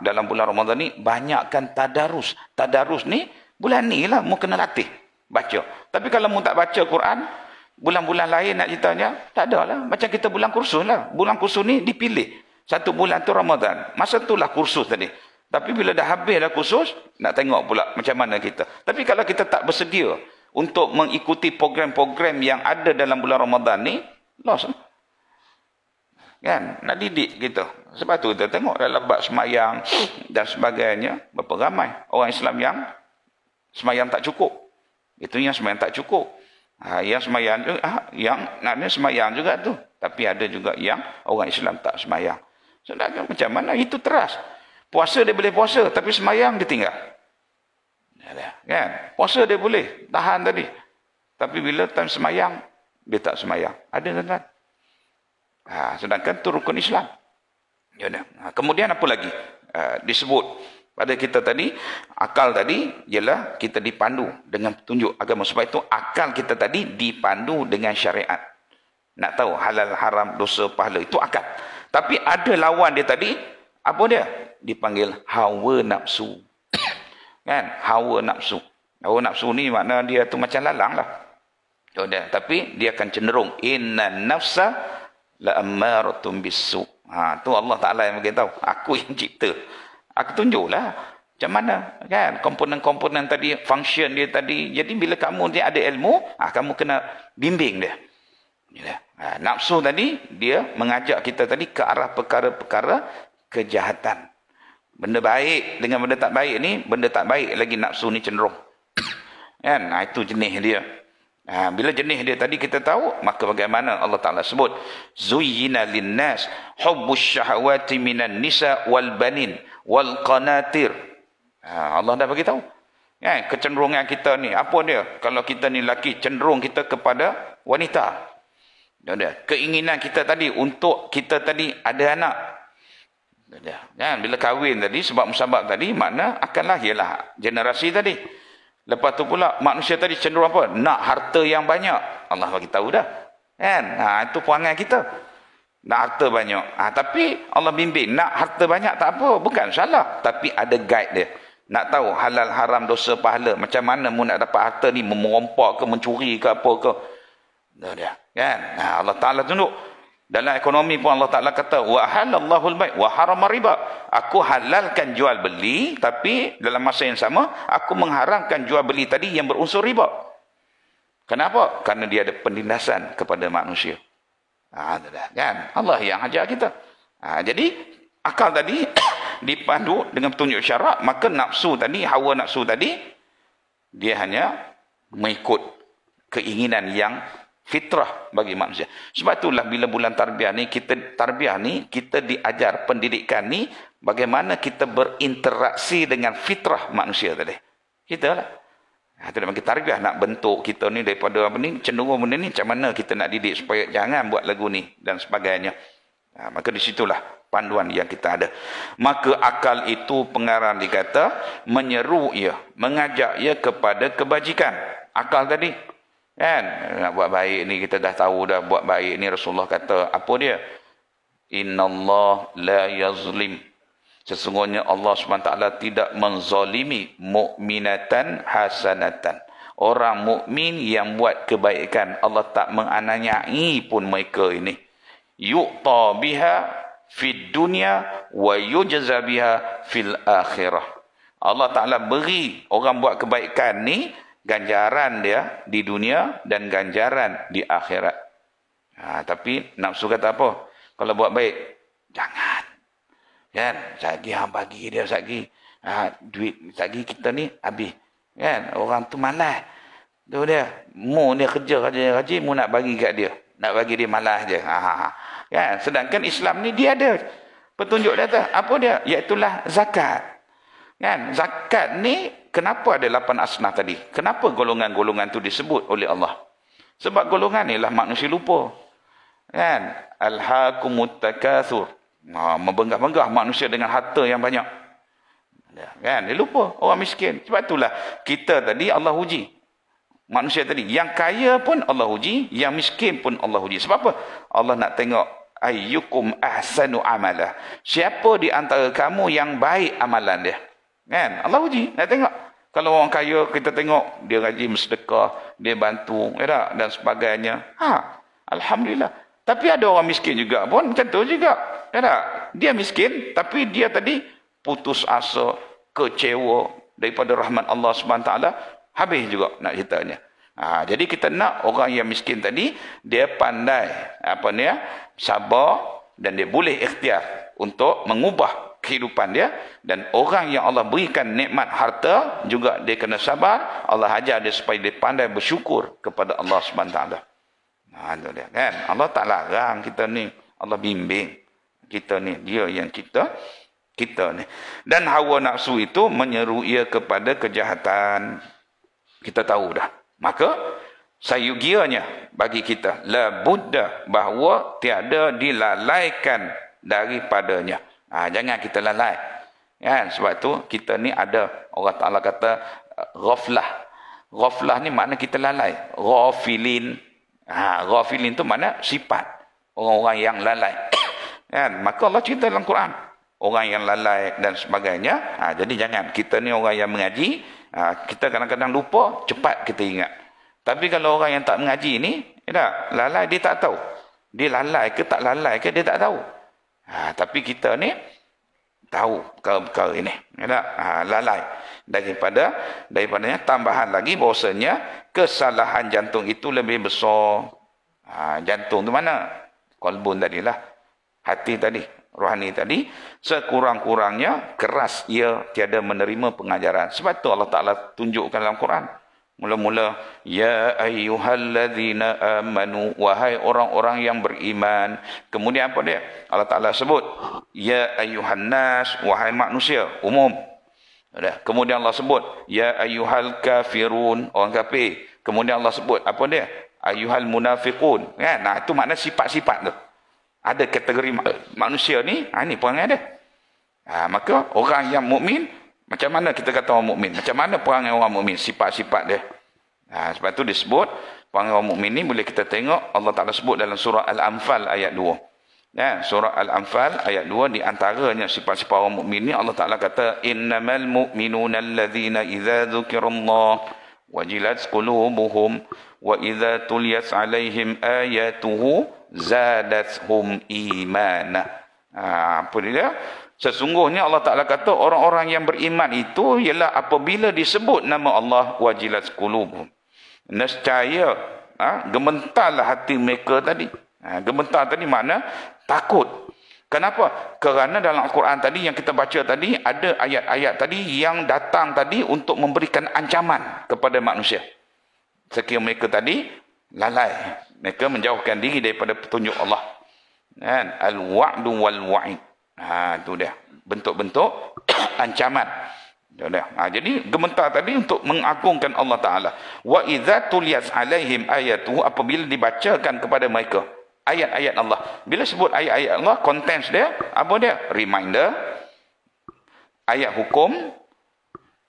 dalam bulan Ramadan ni banyakkan tadarus. Tadarus ni bulan ni lah mu kena latih baca. Tapi kalau mu tak baca Quran, bulan-bulan lain nak ceritanya tak ada lah. Macam kita bulan kursus lah. Bulan kursus ni dipilih. Satu bulan tu Ramadan. Masa tu lah kursus tadi. Tapi bila dah habis lah kursus, nak tengok pula macam mana kita. Tapi kalau kita tak bersedia untuk mengikuti program-program yang ada dalam bulan Ramadan ni, lost. Kan? Nak didik kita. Sebab tu kita tengok dalam bab semayang dan sebagainya, berapa ramai orang Islam yang semayang tak cukup. Itu yang semayang tak cukup. Yang semayang juga, yang namanya semayang juga tu. Tapi ada juga yang orang Islam tak semayang. Sedangkan macam mana? Itu teras. Puasa dia boleh puasa, tapi semayang dia tinggal. Kan? Puasa dia boleh tahan tadi. Tapi bila time semayang, dia tak semayang. Ada tuan-tuan? Sedangkan itu rukun Islam. Kemudian apa lagi? Disebut pada kita tadi, akal tadi ialah kita dipandu dengan petunjuk agama. Sebab itu akal kita tadi dipandu dengan syariat. Nak tahu halal, haram, dosa, pahala, itu akal. Tapi ada lawan dia tadi, apa dia? Dipanggil hawa nafsu. Kan? Hawa nafsu. Hawa nafsu ni makna dia tu macam lalang lah. Tapi dia akan cenderung inna nafsa la ammaratun bisu. Tu Allah Taala yang beritahu. Aku yang cipta. Aku tunjuklah macam mana kan komponen-komponen tadi, function dia tadi. Jadi bila kamu dia ada ilmu, kamu kena bimbing dia. Nafsu tadi dia mengajak kita tadi ke arah perkara-perkara kejahatan. Benda baik dengan benda tak baik ni, benda tak baik lagi nafsu ni cenderung. Kan? Itu jenis dia. Bila jenis dia tadi kita tahu, maka bagaimana Allah Ta'ala sebut, zuyyina linnas hubbus syahawati minan nisa wal banin wal qanatir. Allah dah bagi tahu. Kecenderungan kita ni, apa dia? Kalau kita ni lelaki, cenderung kita kepada wanita. Keinginan kita tadi untuk kita tadi ada anak. Bila kahwin tadi, sebab musabab tadi, makna akan lahirlah generasi tadi. Lepas tu pula manusia tadi cenderung apa? Nak harta yang banyak. Allah bagi tahu dah. Kan? Itu perangai kita. Nak harta banyak. Tapi Allah bimbing. Nak harta banyak tak apa. Bukan salah. Tapi ada guide dia. Nak tahu halal, haram, dosa, pahala. Macam mana mu nak dapat harta ni? Merompak ke, mencuri ke, apa ke. Kan? Allah Ta'ala tunjuk. Dalam ekonomi pun Allah Ta'ala kata, wa halallahu al-bai' wa harama riba. Aku halalkan jual beli, tapi dalam masa yang sama, aku mengharamkan jual beli tadi yang berunsur riba. Kenapa? Karena dia ada penindasan kepada manusia. Kan? Allah yang ajar kita. Jadi, akal tadi dipandu dengan petunjuk syarak, maka nafsu tadi, hawa nafsu tadi, dia hanya mengikut keinginan yang fitrah bagi manusia. Sebab itulah bila bulan tarbiyah ni, kita diajar pendidikan ni bagaimana kita berinteraksi dengan fitrah manusia tadi. Kita lah. Itu nak bagi tarbiyah, nak bentuk kita ni daripada apa ni, cenderung benda ni macam mana kita nak didik supaya jangan buat lagu ni dan sebagainya. Maka di situlah panduan yang kita ada. Maka akal itu pengarang dikata menyeru ia, mengajak ia kepada kebajikan. Akal tadi kan, nak buat baik ni kita dah tahu dah buat baik ni. Rasulullah kata apa dia? Innallah la yazlim. Sesungguhnya Allah SWT tidak menzalimi mu'minatan hasanatan. Orang mukmin yang buat kebaikan, Allah tak menganiayai pun mereka ini. Yu'ta biha fid dunya wa yujza biha fil akhirah. Allah Ta'ala beri orang buat kebaikan ni ganjaran dia di dunia dan ganjaran di akhirat. Tapi nafsu kata apa? Kalau buat baik, jangan. Kan? Sagi hang bagi dia sagi. Duit sagi kita ni habis. Kan? Orang tu malas. Tu dia. Mu dia kerja rajin, mu nak bagi kat dia. Nak bagi dia malas je. Kan? Sedangkan Islam ni dia ada petunjuk dia tu. Apa dia? Iaitulah zakat. Kan? Zakat ni kenapa ada 8 asnaf tadi? Kenapa golongan-golongan tu disebut oleh Allah? Sebab golongan ni lah manusia lupa. Kan? Alhaakumut takatsur. Membenggah-benggah manusia dengan harta yang banyak. Kan? Dia lupa orang miskin. Sebab itulah kita tadi Allah uji. Manusia tadi yang kaya pun Allah uji, yang miskin pun Allah uji. Sebab apa? Allah nak tengok ayyukum ahsanu amala. Siapa di antara kamu yang baik amalan dia? Kan? Allah uji, nak tengok. Kalau orang kaya kita tengok dia rajin bersedekah, dia bantu, dan sebagainya. Alhamdulillah. Tapi ada orang miskin juga pun macam tu juga. Dia miskin tapi dia tadi putus asa, kecewa daripada rahmat Allah Subhanahu taala, habis juga nak ceritanya. Jadi kita nak orang yang miskin tadi dia pandai sabar dan dia boleh ikhtiar untuk mengubah kehidupan dia, dan orang yang Allah berikan nikmat harta juga dia kena sabar. Allah ajar dia supaya dia pandai bersyukur kepada Allah Subhanahu taala. Itu dia kan. Allah tak larang kita ni, Allah bimbing kita ni, dia yang kita ni. Dan hawa nafsu itu menyeru ia kepada kejahatan. Kita tahu dah. Maka sayugianya bagi kita la budda bahawa tiada dilalaikan daripadanya. Jangan kita lalai. Kan? Sebab tu kita ni ada orang Ta'ala kata ghaflah. Ghaflah ni makna kita lalai. Ghafilin. Ghafilin tu makna sifat orang-orang yang lalai. Kan? Maka Allah cerita dalam Quran orang yang lalai dan sebagainya. Jadi jangan. Kita ni orang yang mengaji, kita kadang-kadang lupa, cepat kita ingat. Tapi kalau orang yang tak mengaji ni, lalai dia tak tahu. Dia lalai ke tak lalai ke dia tak tahu. Tapi kita ni tahu perkara-perkara ini. Lalai. Daripadanya tambahan lagi bahawasanya kesalahan jantung itu lebih besar. Jantung tu mana? Qalbun tadilah. Hati tadi. Rohani tadi. Sekurang-kurangnya keras ia tiada menerima pengajaran. Sebab tu Allah Ta'ala tunjukkan dalam Quran. Mula-mula, ya ayyuhalladzina amanu, wahai orang-orang yang beriman. Kemudian apa dia? Allah Ta'ala sebut, ya ayyuhannas, wahai manusia, umum. Kemudian Allah sebut, ya ayyuhal kafirun, orang kafir. Kemudian Allah sebut, apa dia? Ayyuhal munafiqun. Kan? Itu makna sifat-sifat tu. Ada kategori manusia ni, ni perangai dia. Maka orang yang mukmin, macam mana kita kata orang mukmin? Macam mana perangai orang mukmin? Sifat-sifat dia. Sebab tu disebut perangai orang mukmin ni boleh kita tengok Allah Taala sebut dalam surah Al-Anfal ayat 2. Surah Al-Anfal ayat 2 di antaranya sifat-sifat orang mukmin ni Allah Taala kata innamal mu'minuna alladzina idza dzukirallah wajilat qulubuhum wa idza tuliyat 'alaihim ayatuhu zadatuhum imana. Apa dia? Sesungguhnya Allah Ta'ala kata orang-orang yang beriman itu ialah apabila disebut nama Allah wajilat qulubuhum. Nescaya gementarlah hati mereka tadi. Gementar tadi makna takut. Kenapa? Kerana dalam Al-Quran tadi yang kita baca tadi ada ayat-ayat tadi yang datang tadi untuk memberikan ancaman kepada manusia. Sekiranya mereka tadi lalai, mereka menjauhkan diri daripada petunjuk Allah. Al-wa'du wal-wa'id. Itu dia bentuk-bentuk ancaman. Jadi gementar tadi untuk mengagungkan Allah Ta'ala. Wa idza tuliyat alaihim ayatuhu, apabila dibacakan kepada mereka ayat-ayat Allah. Bila sebut ayat-ayat Allah, kontens dia apa dia? Reminder, ayat hukum,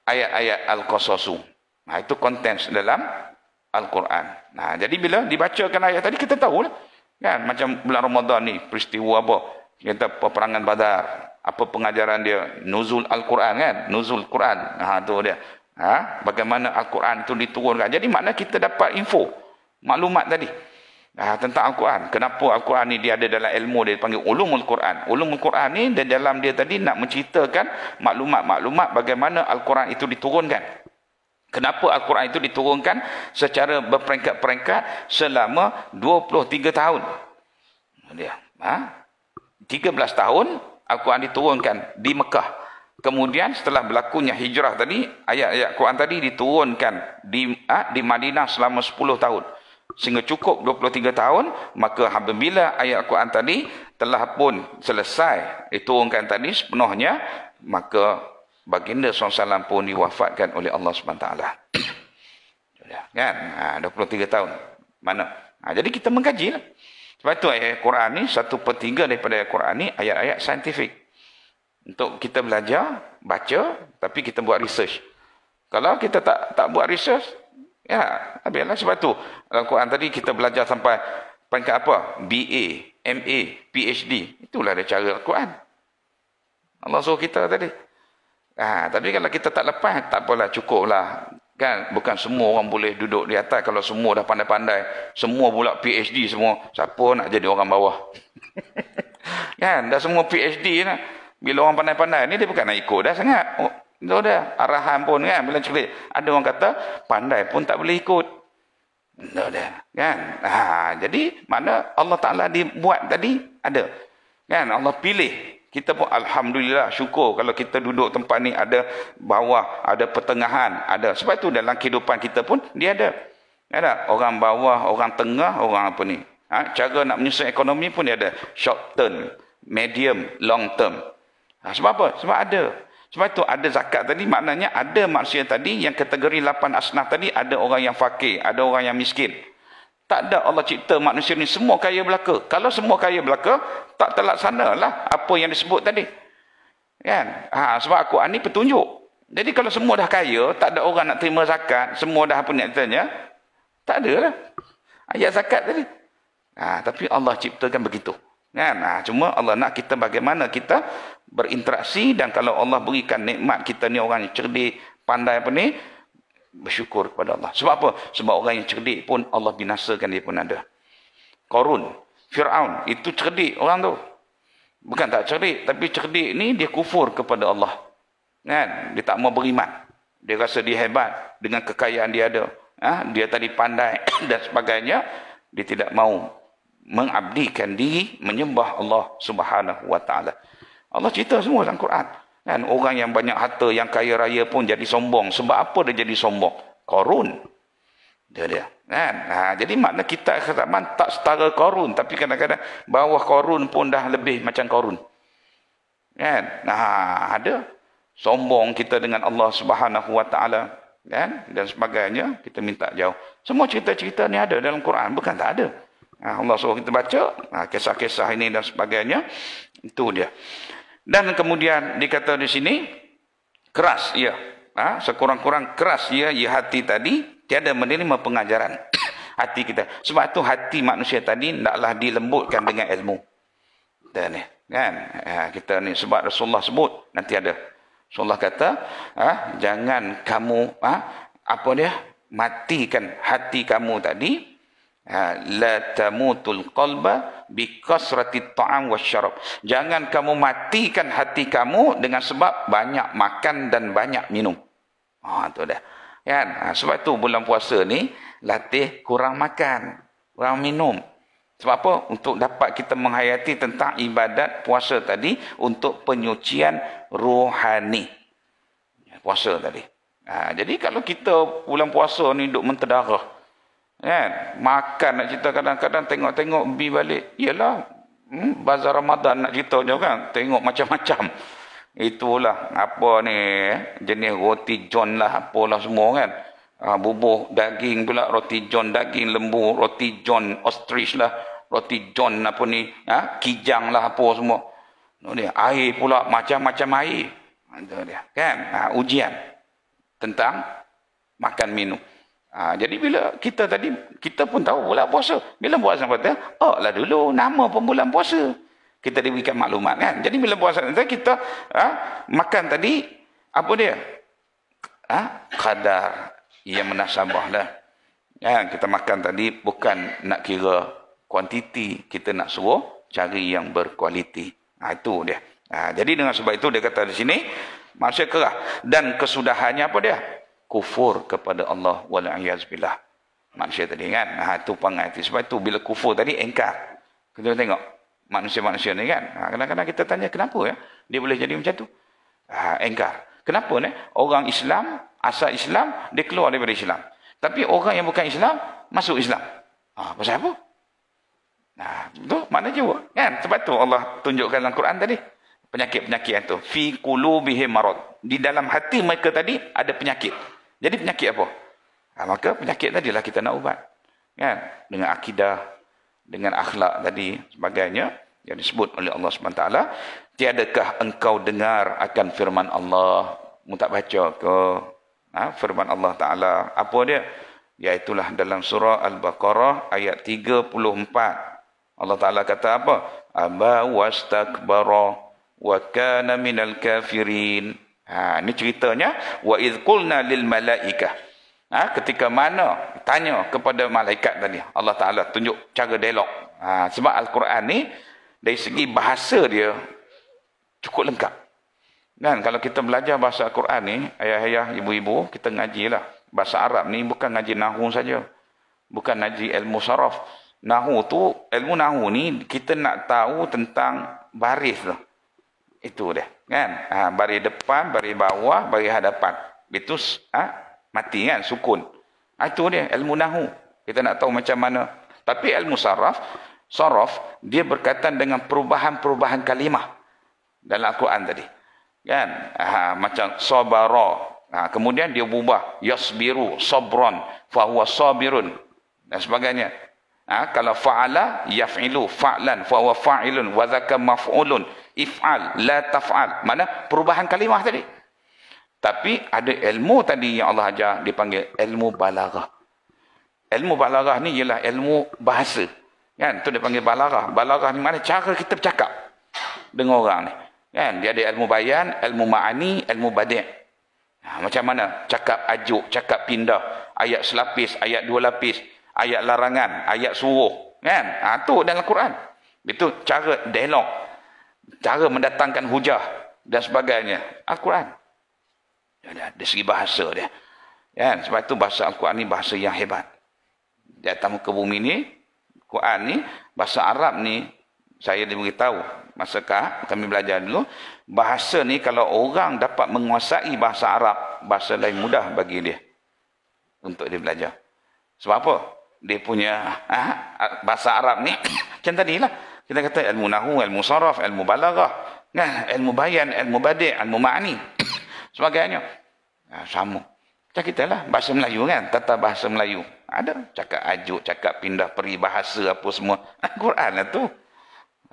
ayat-ayat al-qasasu. Itu kontens dalam Al-Quran. Jadi bila dibacakan ayat tadi kita tahu lah. Kan macam bulan Ramadan ni peristiwa apa? Kita peperangan Badar. Apa pengajaran dia? Nuzul Al-Quran kan? Nuzul Quran. Tu dia. Bagaimana Al-Quran itu diturunkan. Jadi makna kita dapat info. Maklumat tadi. Tentang Al-Quran. Kenapa Al-Quran ni dia ada dalam ilmu dia dipanggil Ulumul Quran. Ulumul Quran ni dan dalam dia tadi nak menceritakan maklumat-maklumat bagaimana Al-Quran itu diturunkan. Kenapa Al-Quran itu diturunkan secara berperingkat-peringkat selama 23 tahun. Dia, 13 tahun Al-Quran diturunkan di Mekah. Kemudian setelah berlakunya hijrah tadi, ayat-ayat Quran tadi diturunkan di Madinah selama 10 tahun. Sehingga cukup 23 tahun, maka apabila ayat Al-Quran tadi telah pun selesai diturunkan tadi sepenuhnya, maka baginda SAW pun diwafatkan oleh Allah SWT. Kan? 23 tahun. Mana? Jadi kita mengkaji lah. Sebab itu ayat Quran ni 1/3 daripada ayat Quran ni ayat-ayat saintifik. Untuk kita belajar, baca, tapi kita buat research. Kalau kita tak buat research, ya, habislah. Sebab tu Al-Quran tadi kita belajar sampai peringkat apa? BA, MA, PhD. Itulah dia cara Al-Quran. Allah suruh kita tadi. Tapi kalau kita tak lepas, tak apalah, cukuplah. Kan? Bukan semua orang boleh duduk di atas. Kalau semua dah pandai-pandai, semua pula PhD semua, siapa nak jadi orang bawah? Kan? Dah semua PhD lah. Bila orang pandai-pandai ni, dia bukan nak ikut dah sangat. Itu dah arahan pun kan, bila cerdik. Ada orang kata pandai pun tak boleh ikut. Itu dah kan. Jadi mana Allah Taala dibuat tadi ada. Kan Allah pilih. Kita pun alhamdulillah syukur kalau kita duduk tempat ni ada bawah, ada pertengahan, ada. Sebab itu dalam kehidupan kita pun dia ada. Ada orang bawah, orang tengah, orang apa ni. Cara nak menyusun ekonomi pun dia ada. Short term, medium, long term. Sebab apa? Sebab ada. Sebab itu ada zakat tadi, maknanya ada manusia tadi yang kategori 8 asnaf tadi, ada orang yang fakir, ada orang yang miskin. Tak ada Allah cipta manusia ni semua kaya belaka. Kalau semua kaya belaka, tak terlaksanalah apa yang disebut tadi. Kan? Sebab Al-Quran ni petunjuk. Jadi kalau semua dah kaya, tak ada orang nak terima zakat, semua dah apa nak tanya, tak ada lah ayat zakat tadi. Tapi Allah ciptakan begitu. Kan? Cuma Allah nak kita bagaimana kita berinteraksi, dan kalau Allah berikan nikmat kita ni orang yang cerdik, pandai apa ni, bersyukur kepada Allah. Sebab apa? Sebab orang yang cerdik pun Allah binasakan dia pun ada. Qarun, Fir'aun, itu cerdik orang tu. Bukan tak cerdik, tapi cerdik ni dia kufur kepada Allah. Kan? Dia tak mau beriman. Dia rasa dia hebat dengan kekayaan dia ada. Dia tadi pandai dan sebagainya. Dia tidak mau mengabdikan diri menyembah Allah Subhanahu wa taala. Allah cerita semua dalam Quran. Kan orang yang banyak harta, yang kaya raya pun jadi sombong. Sebab apa dia jadi sombong? Qarun. Dia. Kan? Jadi makna kita zaman tak setara Qarun, tapi kadang-kadang bawah Qarun pun dah lebih macam Qarun. Kan? Ada sombong kita dengan Allah Subhanahu wa taala, kan? Dan sebagainya, kita minta jauh. Semua cerita-cerita ni ada dalam Quran, bukan tak ada. Allah suruh kita baca kisah-kisah ini dan sebagainya. Itu dia. Dan kemudian dikata di sini keras ya. Sekurang-kurang keras ya hati tadi, tiada menerima pengajaran hati kita. Sebab itu hati manusia tadi hendaklah dilembutkan dengan ilmu. Dan kan kita ni sebab Rasulullah sebut nanti ada. Rasulullah kata, jangan kamu matikan hati kamu tadi. La tamutul qalba bi kasrati ta'am wasyarab. Jangan kamu matikan hati kamu dengan sebab banyak makan dan banyak minum. Itu dah. Kan? Sebab tu bulan puasa ni latih kurang makan, kurang minum. Sebab apa? Untuk dapat kita menghayati tentang ibadat puasa tadi untuk penyucian rohani. Puasa tadi. Jadi kalau kita bulan puasa ni duk menterdarah, kan, makan nak cerita kadang-kadang tengok-tengok pergi balik. Yalah, bazar Ramadan nak cerita je kan, tengok macam-macam. Itulah apa ni, jenis roti john lah, apalah semua kan. Bubuh daging pula, roti john daging lembu, roti john ostrich lah, roti john apa ni, kijang lah apa semua. Dia air pula, macam-macam air. Itu dia kan, ujian tentang makan minum. Jadi bila kita tadi, kita pun tahu bulan puasa. Bila puasa kata, lah dulu nama pun bulan puasa. Kita diberikan maklumat kan. Jadi bila puasa kita makan tadi, apa dia? Kadar yang munasabah dah. Kita makan tadi bukan nak kira kuantiti, kita nak suruh cari yang berkualiti. Itu dia. Jadi dengan sebab itu dia kata di sini, manusia kerah. Dan kesudahannya apa dia? Kufur kepada Allah wal'iyazbillah. Manusia tadi kan. Itu pengerti. Sebab itu bila kufur tadi, engkar. Kita tengok manusia-manusia ni kan. Kadang-kadang kita tanya, kenapa ya dia boleh jadi macam tu? Engkar. Kenapa ni? Orang Islam, asal Islam, dia keluar daripada Islam. Tapi orang yang bukan Islam, masuk Islam. Pasal apa? Itu mana jawab kan? Sebab tu Allah tunjukkan dalam Quran tadi penyakit-penyakit itu fi qulubihim marad, di dalam hati mereka tadi ada penyakit. Jadi penyakit apa? Maka penyakit tadilah kita nak ubat kan, dengan akidah, dengan akhlak tadi sebagainya yang disebut oleh Allah SWT. Tiadakah engkau dengar akan firman Allah? Mu tak baca ke firman Allah Ta'ala? Apa dia? Iaitulah dalam surah Al-Baqarah ayat 34. Allah Ta'ala kata apa? Aba wastakbara wa kana minal kafirin. Ini ceritanya. Wa idh qulna lil malaikah. Ketika mana tanya kepada malaikat tadi. Allah Ta'ala tunjuk cara dialog. Sebab Al-Quran ni dari segi bahasa dia cukup lengkap. Dan kalau kita belajar bahasa Al-Quran ni, ayah-ayah, ibu-ibu, kita ngajilah. Bahasa Arab ni bukan ngaji nahu saja. Bukan ngaji ilmu saraf. Nahu tu, ilmu nahu ni kita nak tahu tentang baris tu. Itu dia, kan? Baris depan, baris bawah, baris hadapan. Itu mati kan, sukun. Itu dia ilmu nahu. Kita nak tahu macam mana. Tapi ilmu saraf dia berkaitan dengan perubahan-perubahan kalimah dalam Al-Quran tadi. Kan? Macam sabara. Kemudian dia berubah yasbiru sabran fahuwa sabirun dan sebagainya. Kalau fa'ala yaf'ilu fa'lan fahuwa fa'ilun wa dzaka maf'ulun if'al la taf'al. Mana perubahan kalimah tadi. Tapi ada ilmu tadi yang Allah ajar dipanggil ilmu balaghah. Ilmu balaghah ni ialah ilmu bahasa. Kan? Tu dia panggil balaghah. Balaghah ni mana cara kita bercakap dengan orang ni. Kan? Dia ada ilmu bayan, ilmu ma'ani, ilmu badi'. Macam mana? Cakap ajuk, cakap pindah, ayat selapis, ayat dua lapis, ayat larangan, ayat suruh. Kan? Tu dalam Quran. Itu cara dialog, cara mendatangkan hujah dan sebagainya. Al-Quran. Dari segi bahasa dia. Kan? Sebab itu bahasa Al-Quran ni bahasa yang hebat. Di atas muka bumi ni, Quran ni, bahasa Arab ni, saya diberitahu masa kami belajar dulu, bahasa ni kalau orang dapat menguasai bahasa Arab, bahasa lain mudah bagi dia untuk dia belajar. Sebab apa? Dia punya bahasa Arab ni macam tadilah. Kita kata ilmu nahu, ilmu saraf, ilmu balaghah, kan? Ilmu bayan, ilmu badi', ilmu ma'ani, sebagainya. Sama. Macam kita lah, bahasa Melayu kan, tata bahasa Melayu. Ada cakap ajuk, cakap pindah, peribahasa apa semua. Quran lah tu.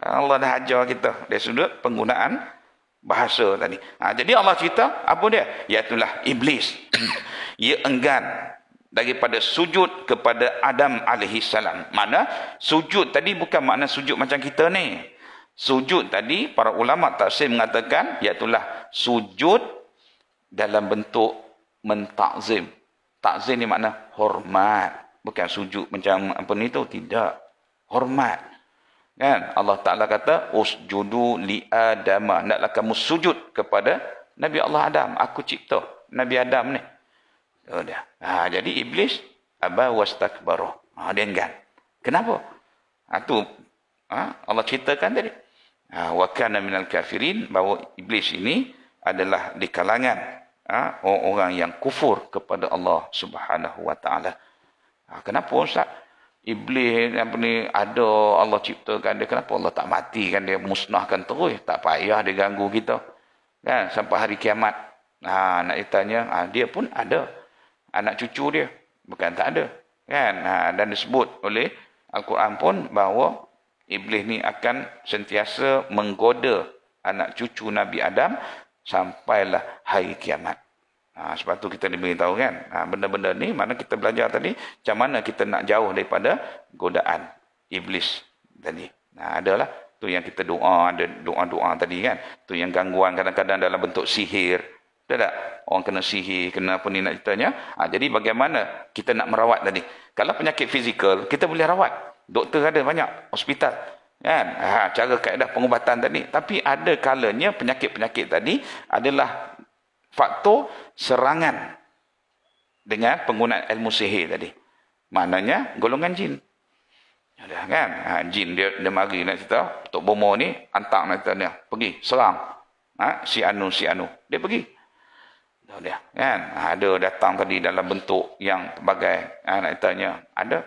Allah dah ajar kita dari sudut penggunaan bahasa tadi. Jadi Allah cerita apa dia? Iaitulah iblis. Ia enggan daripada sujud kepada Adam alaihissalam. Mana sujud tadi bukan makna sujud macam kita ni. Sujud tadi para ulama tafsir mengatakan iaitulah sujud dalam bentuk mentakzim. Takzim ni makna hormat. Bukan sujud macam apa ni tu, tidak. Hormat. Kan? Allah Ta'ala kata, usjudu li Adama. Naklah kamu sujud kepada Nabi Allah Adam. Aku cipta Nabi Adam ni. Jadi iblis aba wastakbara. Dia enggan. Kenapa? Allah ceritakan tadi. Wa kana minal kafirin, bahawa iblis ini adalah di kalangan orang-orang yang kufur kepada Allah Subhanahu wa Ta'ala. Kenapa Ustaz? Iblis apa ni ada, Allah ciptakan dia, kenapa Allah tak matikan dia, musnahkan terus, tak payah dia ganggu kita kan sampai hari kiamat. Nak ditanya, dia pun ada anak cucu dia, bukan tak ada kan. Dan disebut oleh Al-Quran pun bahawa iblis ni akan sentiasa menggoda anak cucu Nabi Adam sampailah hari kiamat. Sebab tu kita diberitahu kan, benda-benda ni mana kita belajar tadi, macam mana kita nak jauh daripada godaan iblis tadi. Adalah tu yang kita doa, ada doa-doa tadi kan, tu yang gangguan kadang-kadang dalam bentuk sihir. Betul tak? Orang kena sihir, kena apa ni nak ceritanya. Jadi bagaimana kita nak merawat tadi? Kalau penyakit fizikal, kita boleh rawat Doktor ada banyak, hospital. Kan? Cara kaedah pengubatan tadi. Tapi ada kalanya penyakit-penyakit tadi adalah faktor serangan dengan penggunaan ilmu sihir tadi. Maknanya golongan jin. Ada kan? Jin dia mari nak cerita, Tok Bomo ni hantar nak cerita dia, pergi serang. Si Anu. Dia pergi. Dia kan? Ada datang tadi dalam bentuk yang pelbagai. Nak tanya, ada.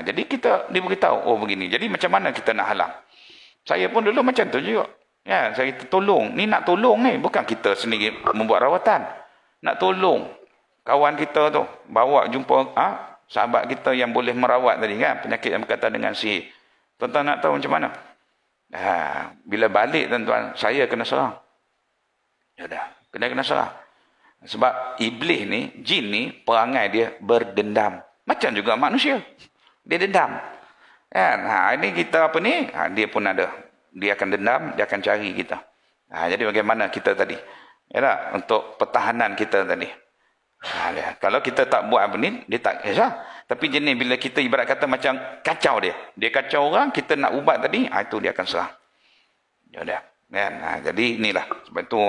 Jadi kita diberitahu, oh begini. Jadi macam mana kita nak halang? Saya pun dulu macam tu juga. Ya, saya tolong. Ni nak tolong ni. Bukan kita sendiri membuat rawatan. Nak tolong kawan kita tu. Bawa jumpa sahabat kita yang boleh merawat tadi kan. Penyakit yang berkaitan dengan sihir. Tuan-tuan nak tahu macam mana? Bila balik tuan-tuan, saya kena serang. Ya dah, kena serang. Sebab iblis ni, jin ni, perangai dia berdendam. Macam juga manusia. Dia dendam. Kan? Ini kita apa ni? Dia pun ada. Dia akan dendam, dia akan cari kita. Jadi bagaimana kita tadi? Ya tak? Untuk pertahanan kita tadi. Kalau kita tak buat apa ni, dia tak kisah. Tapi jenis bila kita ibarat kata macam kacau dia. Dia kacau orang, kita nak ubat tadi, itu dia akan serang. Ya dah. Kan? Jadi inilah. Sebab itu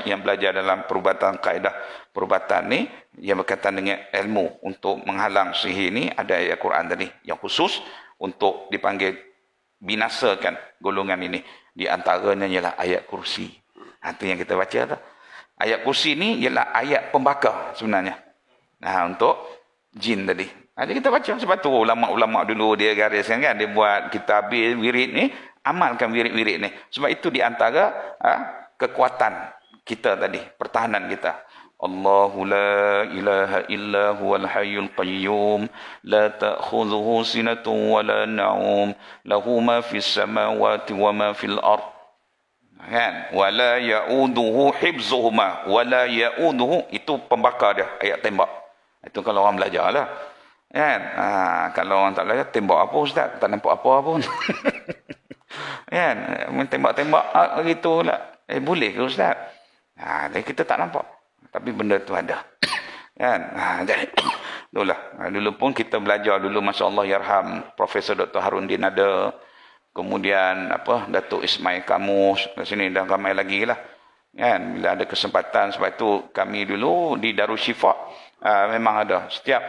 yang belajar dalam perubatan, kaedah perubatan ni, yang berkaitan dengan ilmu untuk menghalang sihir ni, ada ayat Quran tadi yang khusus untuk dipanggil binasakan golongan ini. Di antaranya ialah ayat kursi. Itu yang kita baca tu. Ayat kursi ni ialah ayat pembakar sebenarnya. Untuk jin tadi. Jadi kita baca. Sebab tu ulama-ulama dulu dia gariskan kan. Dia buat kitab wirid ni. Amalkan wirid-wirid ni. Sebab itu di antara kekuatan kita tadi. Pertahanan kita. Allahu la ilaha illa huwal hayyul qayyum la ta'khudhuhu sinatun wa la na'um lahu ma fis samawati wa ma fil ard. Kan? Wa la ya'uduhu hibzuhuma wa la ya'uduhu, itu pembakar dia, ayat tembak. Itu kalau orang belajarlah. Kan? Kalau orang tak belajar, tembak apa ustaz? Tak nampak apa pun. Kan? Tembak-tembak gitulah. Boleh ke ustaz? Jadi kita tak nampak. Tapi benda tu ada. Kan? Jadi itulah. Dulu pun kita belajar dulu, masya-Allah yarham Profesor Dr. Harundin ada. Kemudian Datuk Ismail Kamus kat sini, dan ramai lagi lah. Kan? Bila ada kesempatan, sebab itu kami dulu di Darul Syifa memang ada setiap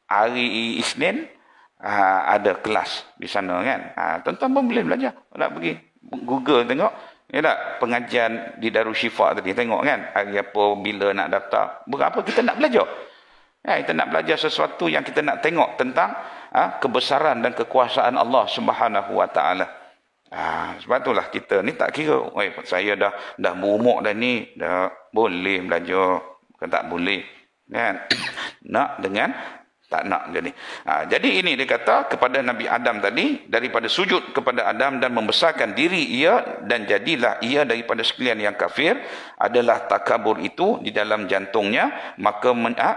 hari Isnin ada kelas di sana kan. Tuan-tuan pun boleh belajar. Nak pergi Google tengok. Ya tak? Pengajian di Darul Syifa tadi. Tengok kan? Hari apa, bila nak daftar. Berapa kita nak belajar. Kita nak belajar sesuatu yang kita nak tengok tentang kebesaran dan kekuasaan Allah Subhanahu Wa Taala. Sebab itulah kita ni tak kira. Saya dah berumur dah ni. Dah boleh belajar. Bukan tak boleh. Kan? Nak dengan tak nak dia ni. Jadi ini dia kata kepada Nabi Adam tadi, daripada sujud kepada Adam dan membesarkan diri ia, dan jadilah ia daripada sekalian yang kafir, adalah takabur itu di dalam jantungnya, maka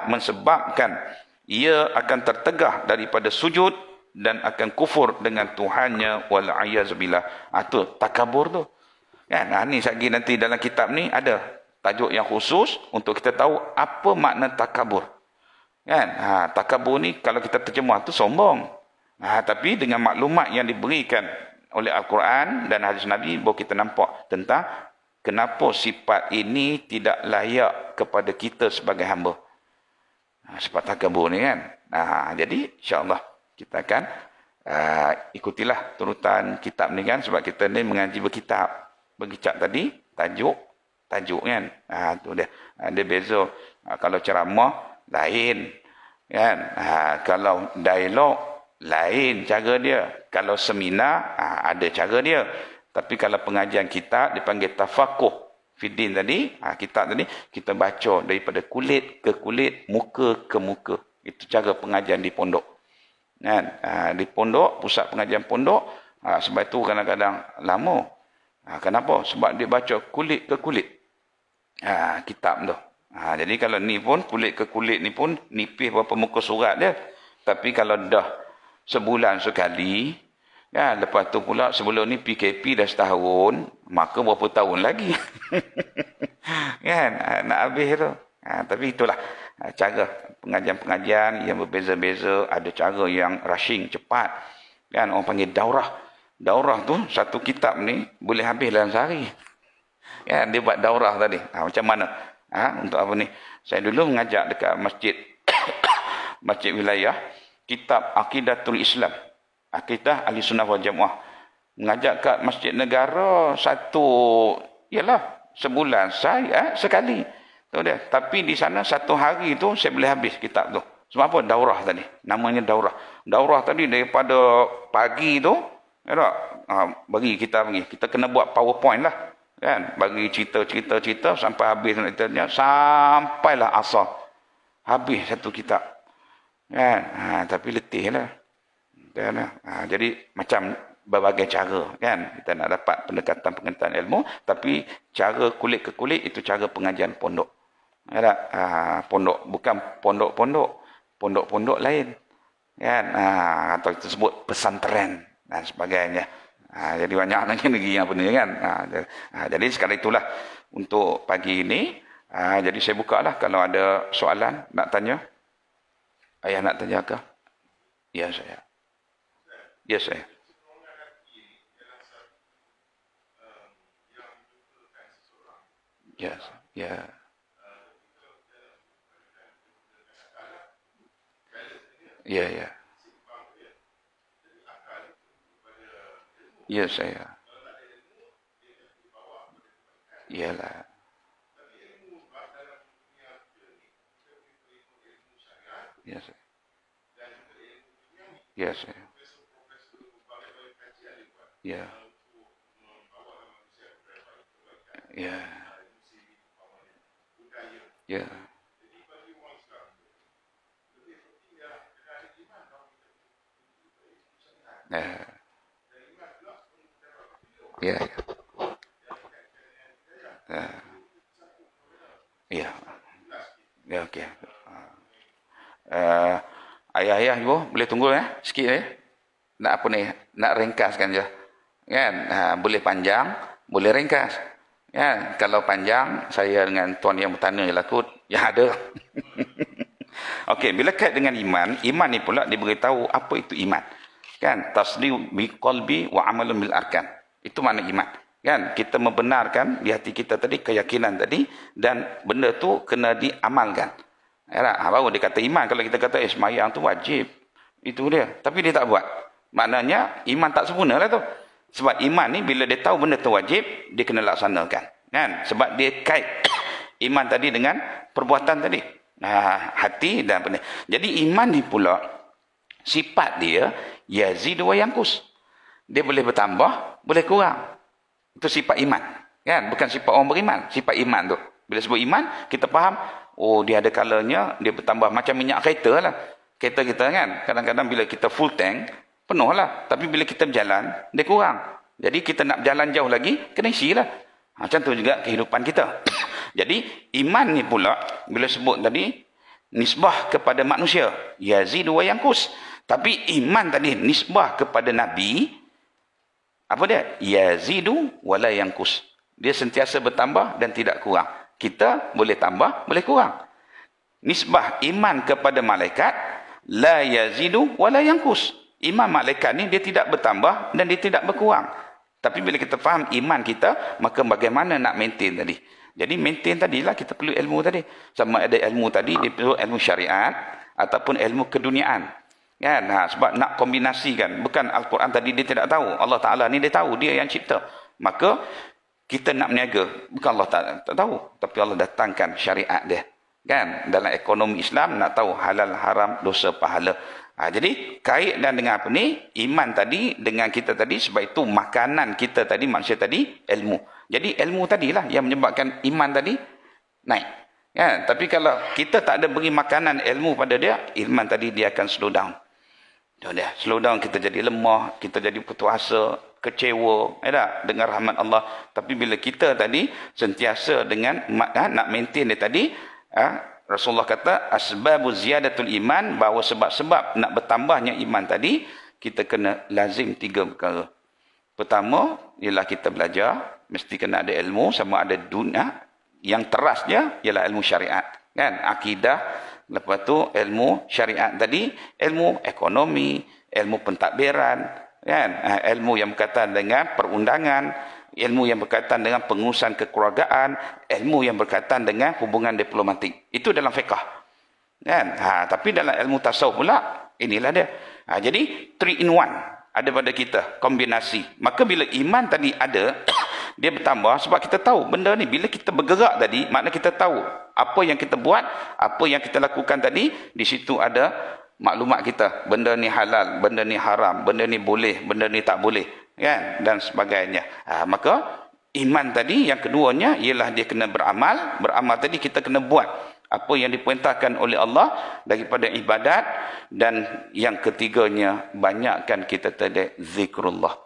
mensebabkan ia akan tertegah daripada sujud dan akan kufur dengan Tuhannya, wal'ayazubillah. Itu takabur tu. Kan? Ni lagi nanti dalam kitab ni ada tajuk yang khusus untuk kita tahu apa makna takabur. Kan? Takabur ni kalau kita terjemah tu sombong. Tapi dengan maklumat yang diberikan oleh Al-Quran dan hadis Nabi, baru kita nampak tentang kenapa sifat ini tidak layak kepada kita sebagai hamba. Sifat takabur ni kan. Jadi insya-Allah kita akan ikutilah turutan kitab ni kan, sebab kita ni mengaji berkitab. Berkitab tadi tajuk kan. Tu dia. Ada beza. Kalau ceramah lain kan. Kalau dialog lain cara dia. Kalau seminar ada cara dia. Tapi kalau pengajian kitab dipanggil tafakuh fiddin tadi, kitab tadi kita baca daripada kulit ke kulit, muka ke muka. Itu cara pengajian di pondok. Kan? Di pondok, pusat pengajian pondok, sebab itu kadang-kadang lama. Kenapa? Sebab dia baca kulit ke kulit. Kitab tu. Jadi kalau ni pun kulit ke kulit ni pun nipis berapa muka surat dia. Tapi kalau dah sebulan sekali, kan, lepas tu pula sebelum ni PKP dah setahun, maka berapa tahun lagi. Kan? Nak habis tu. Tapi itulah. Cara pengajian-pengajian yang berbeza-beza, ada cara yang rushing, cepat. Kan orang panggil daurah. Daurah tu satu kitab ni boleh habis dalam sehari. Kan dia buat daurah tadi. Macam mana? Untuk apa ni? Saya dulu mengajak dekat masjid masjid wilayah, kitab Aqidatul Islam. Akidah Ahli Sunnah wal Jamaah. Mengajak kat masjid negara sebulan saya sekali. Tahu dia. Tapi di sana satu hari tu saya boleh habis kitab tu. Sebab apa? Daurah tadi. Namanya daurah. Daurah tadi daripada pagi tu, bagi kita kena buat PowerPoint lah. Kan? Bagi cerita sampai habis ceritanya, sampailah asar. Habis satu kitab. Kan? Tapi letih lah. Jadi macam berbagai cara, kan? Kita nak dapat pendekatan ilmu, tapi cara kulit ke kulit itu cara pengajian pondok. Pondok bukan pondok lain, kan? Atau kita sebut pesantren dan sebagainya. Jadi banyak lagi yang benda kan. Jadi sekali itulah untuk pagi ini. Jadi saya buka lah kalau ada soalan nak tanya. Ayah nak tanya ke? Ya saya. Yes. Ya. Ya. Ya saya. Iyalah. Ya saya. Ya saya. Ya. Ya. Ya. Ya. Ya, okey. Ayah-ayah ibu boleh tunggu sikit Nak apa ni? Nak ringkaskan je. Kan? Boleh panjang, boleh ringkas. Kan? Kalau panjang, saya dengan tuan yang bertanya je lakut, yang ada. Okey, bila kait dengan iman ni pula diberitahu apa itu iman. Kan? Tasdiq bi qalbi wa amalun bil arkan. Itu makna iman. Kan? Kita membenarkan di hati kita tadi, keyakinan tadi, dan benda tu kena diamalkan. Baru dia kata iman. Kalau kita kata sembahyang tu wajib, itu dia. Tapi dia tak buat. Maknanya iman tak sempurna lah tu. Sebab iman ni bila dia tahu benda tu wajib, dia kena laksanakan. Kan? Sebab dia kait iman tadi dengan perbuatan tadi. Hati dan benda. Jadi iman ni pula, sifat dia yazid wa yanqus. Dia boleh bertambah, boleh kurang. Itu sifat iman. Kan? Bukan sifat orang beriman. Sifat iman tu. Bila sebut iman, kita faham, dia ada kalanya, dia bertambah. Macam minyak kereta lah. Kereta kita kan, kadang-kadang bila kita full tank, penuh lah. Tapi bila kita berjalan, dia kurang. Jadi kita nak berjalan jauh lagi, kena isi lah. Macam tu juga kehidupan kita. Jadi iman ni pula, bila sebut tadi, nisbah kepada manusia. Yazid wa yanqus. Tapi iman tadi, nisbah kepada Nabi, apa dia? Yazidu wala yanqus. Dia sentiasa bertambah dan tidak kurang. Kita boleh tambah, boleh kurang. Nisbah iman kepada malaikat, la yazidu wala yanqus. Iman malaikat ni dia tidak bertambah dan dia tidak berkurang. Tapi bila kita faham iman kita, maka bagaimana nak maintain tadi? Jadi maintain tadilah kita perlu ilmu tadi. Sama ada ilmu tadi, dia perlu ilmu syariat ataupun ilmu keduniaan. Kan? Sebab nak kombinasikan. Bukan Al-Quran tadi dia tidak tahu. Allah Ta'ala ni dia tahu. Dia yang cipta. Maka kita nak meniaga. Bukan Allah tak tahu. Tapi Allah datangkan syariat dia. Kan? Dalam ekonomi Islam nak tahu halal, haram, dosa, pahala. Jadi kait dan dengan apa ni? Iman tadi dengan kita tadi. Sebab itu makanan kita tadi, manusia tadi, ilmu. Jadi ilmu tadilah yang menyebabkan iman tadi naik. Kan? Tapi kalau kita tak ada beri makanan ilmu pada dia, iman tadi dia akan slow down. Dia slow down, kita jadi lemah, kita jadi putus asa, kecewa, dengan rahmat Allah. Tapi bila kita tadi sentiasa dengan nak maintain dia tadi, Rasulullah kata asbabu ziyadatul iman, bahawa sebab-sebab nak bertambahnya iman tadi, kita kena lazim 3 perkara. Pertama ialah kita belajar, mesti kena ada ilmu, sama ada dunia. Yang terasnya ialah ilmu syariat. Kan? Akidah, lepas tu ilmu syariat tadi, ilmu ekonomi, ilmu pentadbiran, kan? Ilmu yang berkaitan dengan perundangan, ilmu yang berkaitan dengan pengurusan kekeluargaan, ilmu yang berkaitan dengan hubungan diplomatik. Itu dalam fiqh. Kan? Tapi dalam ilmu tasawuf pula, inilah dia. Jadi 3 in 1 ada pada kita, kombinasi. Maka bila iman tadi ada, dia bertambah sebab kita tahu benda ni. Bila kita bergerak tadi, makna kita tahu apa yang kita buat, apa yang kita lakukan tadi, di situ ada maklumat kita. Benda ni halal, benda ni haram, benda ni boleh, benda ni tak boleh, kan? Dan sebagainya. Maka iman tadi yang keduanya ialah dia kena beramal. Beramal tadi kita kena buat apa yang diperintahkan oleh Allah daripada ibadat. Dan yang ketiganya, banyakkan kita tadi zikrullah.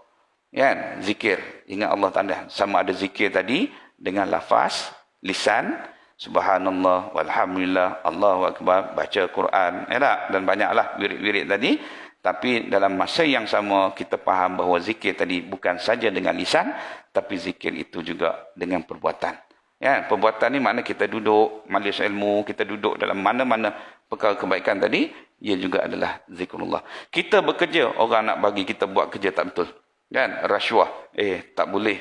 Kan? Zikir. Ingat Allah Ta'ala. Sama ada zikir tadi dengan lafaz, lisan, subhanallah, walhamdulillah, Allahu Akbar, baca Quran. Dan banyaklah wirid-wirid tadi. Tapi dalam masa yang sama, kita faham bahawa zikir tadi bukan saja dengan lisan, tapi zikir itu juga dengan perbuatan. Ya, perbuatan ni makna kita duduk majlis ilmu, kita duduk dalam mana-mana perkara kebaikan tadi, ia juga adalah zikrullah. Kita bekerja, orang nak bagi kita buat kerja tak betul. Kan? Rasuah. Tak boleh.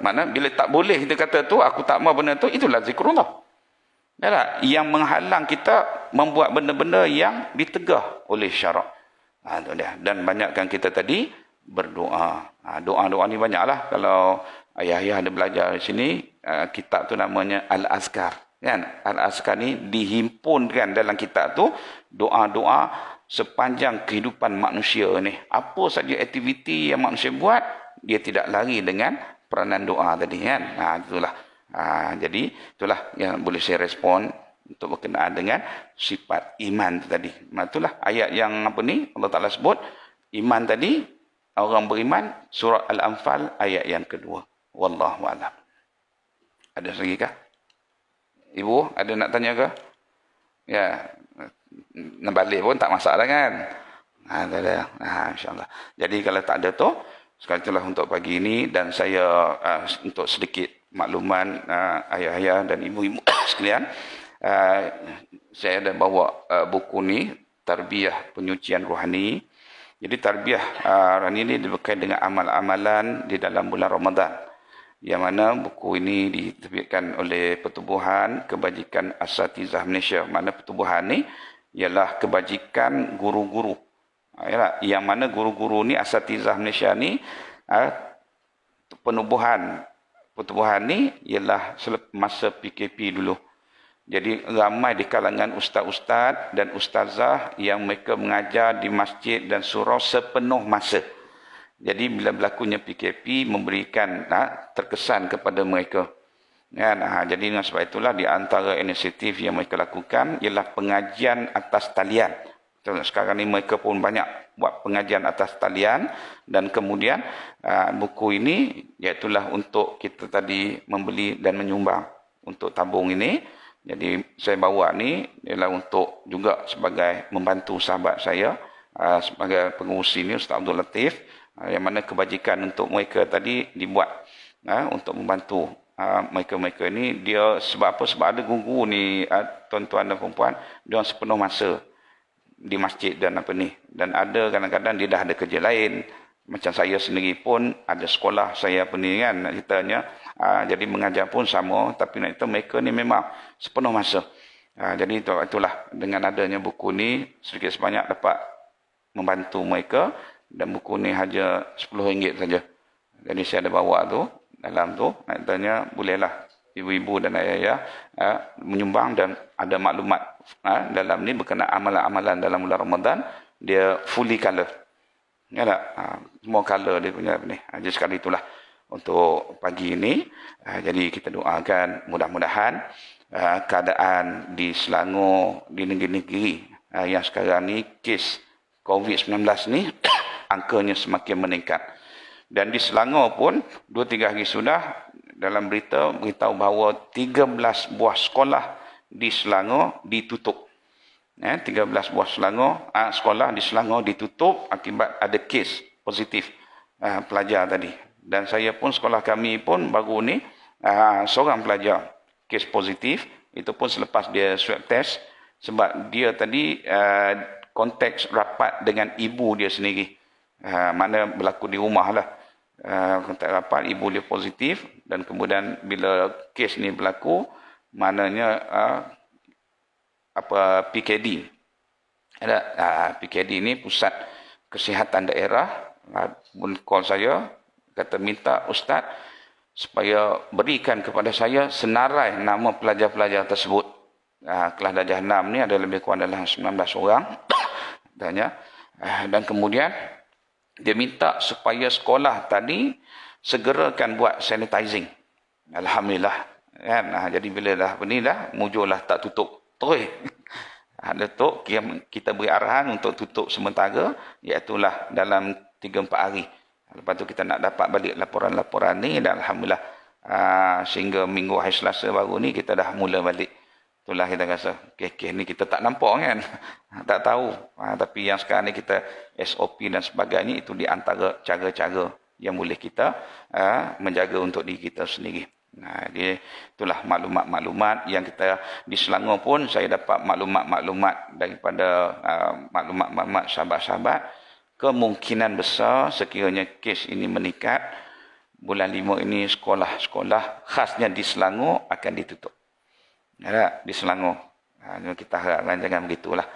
Makna bila tak boleh kita kata tu, aku tak mau benda tu, itulah zikrullah. Ya, yang menghalang kita membuat benda-benda yang ditegah oleh syarak. Itu dia. Dan banyakkan kita tadi berdoa. Doa-doa ni banyaklah. Kalau ayah-ayah ada belajar di sini, kitab tu namanya Al-Azkar. Kan? Al-Azkar ni dihimpunkan dalam kitab tu doa-doa sepanjang kehidupan manusia ni. Apa saja aktiviti yang manusia buat, dia tidak lari dengan peranan doa tadi. Kan? Itulah. Jadi itulah yang boleh saya respon untuk berkenaan dengan sifat iman tadi. Itulah ayat yang apa ni Allah Ta'ala sebut. Iman tadi, orang beriman, surah Al-Anfal ayat yang kedua. Wallahu a'lam. Ada lagi kah? Ibu, ada nak tanya ke? Ya, nak balik pun tak masalah kan? Tak ada. InsyaAllah. Jadi kalau tak ada tu, sekali itulah untuk pagi ini. Dan saya untuk sedikit makluman ayah-ayah dan ibu-ibu sekalian, saya ada bawa buku ni, Tarbiyah Penyucian Rohani. Jadi tarbiyah rohani ini berkaitan dengan amal-amalan di dalam bulan Ramadan. Yang mana buku ini diterbitkan oleh Pertubuhan Kebajikan Asatizah Malaysia. Mana pertubuhan ni ialah kebajikan guru-guru. Yang mana guru-guru ni, Asatizah Malaysia ni, pertubuhan ni ialah masa PKP dulu. Jadi ramai di kalangan ustaz-ustaz dan ustazah yang mereka mengajar di masjid dan surau sepenuh masa. Jadi bila berlakunya PKP memberikan terkesan kepada mereka. Jadi dengan sebab itulah di antara inisiatif yang mereka lakukan ialah pengajian atas talian. Sekarang ni mereka pun banyak buat pengajian atas talian. Dan kemudian buku ini iaitulah untuk kita tadi membeli dan menyumbang untuk tabung ini. Jadi saya bawa ni ialah untuk juga sebagai membantu sahabat saya sebagai pengurusi ni Ustaz Abdul Latif, yang mana kebajikan untuk mereka tadi dibuat untuk membantu mereka-mereka ini. Dia sebab apa? Sebab ada guru ni tuan-tuan dan perempuan, dia sepenuh masa di masjid dan apa ni, dan ada kadang-kadang dia dah ada kerja lain. Macam saya sendiri pun ada sekolah saya apa ni kan, nak ceritanya jadi mengajar pun sama, tapi nak kata mereka ni memang sepenuh masa. Jadi itulah dengan adanya buku ni sedikit sebanyak dapat membantu mereka. Dan buku ni hanya RM10 saja. Jadi saya ada bawa tu, dalam tu, nak tanya bolehlah ibu-ibu dan ayah-ayah menyumbang. Dan ada maklumat dalam ni berkenaan amalan-amalan dalam bulan Ramadan. Dia fully colour. Ya tak? Semua colour dia punya ni. Jadi sekali itulah untuk pagi ini. Jadi kita doakan mudah-mudahan keadaan di Selangor, di negeri-negeri yang sekarang ni kes COVID-19 ni angkanya semakin meningkat. Dan di Selangor pun 2-3 hari sudah dalam berita beritahu bahawa 13 buah sekolah di Selangor ditutup. 13 buah sekolah di Selangor ditutup akibat ada kes positif pelajar tadi. Dan saya pun, sekolah kami pun baru ni seorang pelajar kes positif Itu pun selepas dia swab test, sebab dia tadi konteks rapat dengan ibu dia sendiri. Mana berlaku di rumah lah. Kontak rapat, ibu dia positif, dan kemudian bila kes ni berlaku, maknanya PKD. PKD ni Pusat Kesihatan Daerah, call saya, kata minta Ustaz supaya berikan kepada saya senarai nama pelajar-pelajar tersebut. Kelas darjah 6 ni ada lebih kurang dalam 19 orang. Dan kemudian dia minta supaya sekolah tadi segerakan buat sanitizing. Alhamdulillah. Kan? Jadi bila dah ni dah, mujurlah tak tutup terus. Datuk, kita beri arahan untuk tutup sementara, iaitulah dalam 3-4 hari. Lepas tu kita nak dapat balik laporan-laporan ni, dan Alhamdulillah sehingga minggu hari Selasa baru ni kita dah mula balik. Itulah kita rasa, kes ni kita tak nampak kan, tak tahu. Tapi yang sekarang ni kita SOP dan sebagainya, itu di antara cara-cara yang boleh kita menjaga untuk diri kita sendiri. Itulah maklumat-maklumat yang kita di Selangor pun saya dapat maklumat-maklumat daripada maklumat-maklumat sahabat-sahabat. Kemungkinan besar sekiranya kes ini meningkat, bulan 5 ini sekolah-sekolah khasnya di Selangor akan ditutup. Di Selangor. Kita harapkan jangan begitulah.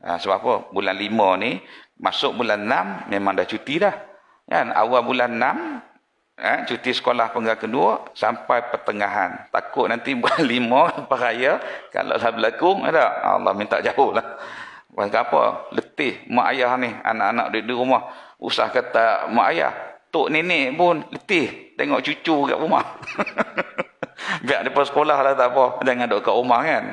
Sebab apa? Bulan 5 ni masuk bulan 6 memang dah cuti dah. Kan? Awal bulan 6 cuti sekolah penggal kedua sampai pertengahan. Takut nanti bulan 5 lepas raya kalau dah berlaku, Allah minta jauh lah. Apa? Letih mak ayah ni, anak-anak di rumah. Usah kata mak ayah, tok nenek pun letih tengok cucu kat rumah. Biar depan sekolah lah tak apa, jangan duduk kat rumah kan.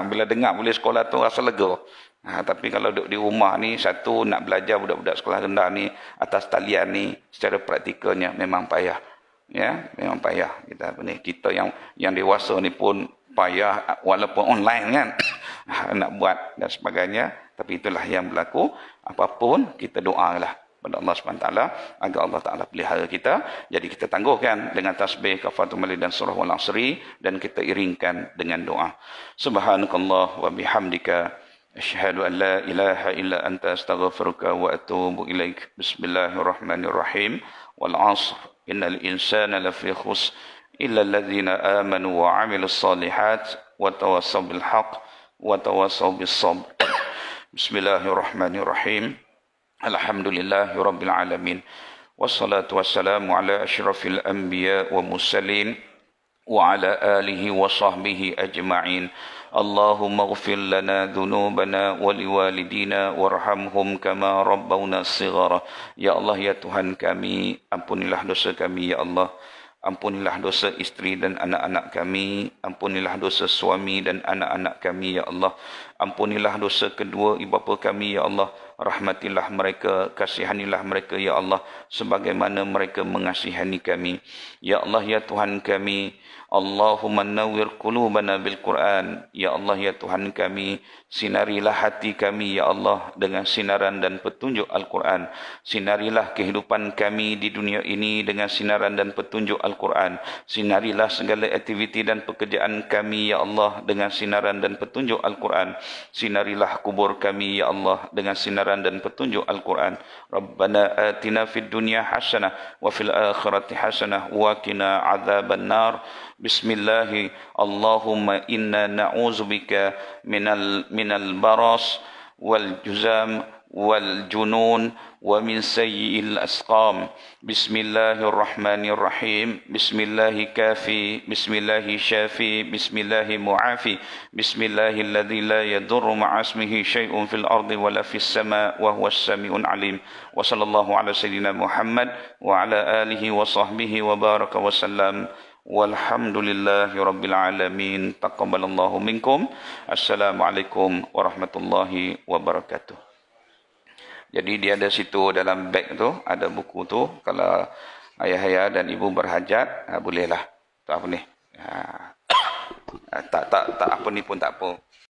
Bila dengar boleh sekolah tu rasa lega. Tapi kalau duduk di rumah ni, satu nak belajar budak-budak sekolah rendah ni atas talian ni, secara praktikalnya memang payah. Ya, memang payah. Kita yang dewasa ni pun payah walaupun online kan. Nak buat dan sebagainya. Tapi itulah yang berlaku. Apapun kita doalah pada Allah SWT agar Allah Ta'ala pelihara kita. Jadi kita tangguhkan dengan tasbih Kafatul Majlis dan surah Al-Asri, dan kita iringkan dengan doa. Subhanakallah wa bihamdika asyhadu an la ilaha illa anta astaghfiruka wa atubu ilaik. Bismillahirrahmanirrahim. Wal 'ashr innal insana lafi khusr illa alladhina amanu wa 'amilus shalihat wa tawassaw bil haqq wa tawassaw bis sabr. Bismillahirrahmanirrahim. Alhamdulillahi rabbil alamin. Wassalatu wassalamu ala asyrafil anbiya wa mursalin wa ala alihi wa sahbihi ajma'in. Allahumma ighfir lana dhunubana wa liwalidina warhamhum kama rabbawna shighara. Ya Allah, ya Tuhan kami, ampunilah dosa kami ya Allah. Ampunilah dosa isteri dan anak-anak kami. Ampunilah dosa suami dan anak-anak kami ya Allah. Ampunilah dosa kedua ibu bapa kami ya Allah. Rahmatilah mereka, kasihanilah mereka ya Allah, sebagaimana mereka mengasihani kami. Ya Allah, ya Tuhan kami, Allahumma nawwir qulubana bil Quran. Ya Allah, ya Tuhan kami, sinarilah hati kami ya Allah dengan sinaran dan petunjuk Al-Quran. Sinarilah kehidupan kami di dunia ini dengan sinaran dan petunjuk Al-Quran. Sinarilah segala aktiviti dan pekerjaan kami ya Allah dengan sinaran dan petunjuk Al-Quran. Sinarilah kubur kami ya Allah dengan sinaran dan petunjuk Al-Quran. Rabbana atina fid dunya hasanah wa fil akhirati hasanah wa qina adzaban nar. Bismillahi Allahumma inna na'udzubika minal baras wal juzam wal junun wa min sayyi'il asqam. Bismillahirrahmanirrahim. Bismillahi kafi, bismillahi syafi, bismillahi mu'afi, bismillahilladzi la yadurru ma'asmihi syai'un fil ardi wala fis sama' wa huwas sami'un alim. Wa sallallahu ala sayyidina Muhammad wa ala alihi wa sahbihi wa baraka wa sallam. Walhamdulillahi rabbil alamin. Taqabbalallahu minkum. Assalamualaikum warahmatullahi wabarakatuh. Jadi dia ada situ dalam beg tu, ada buku tu. Kalau ayah-ayah dan ibu berhajat, bolehlah. Tak apa ni. Tak apa ni pun tak apa.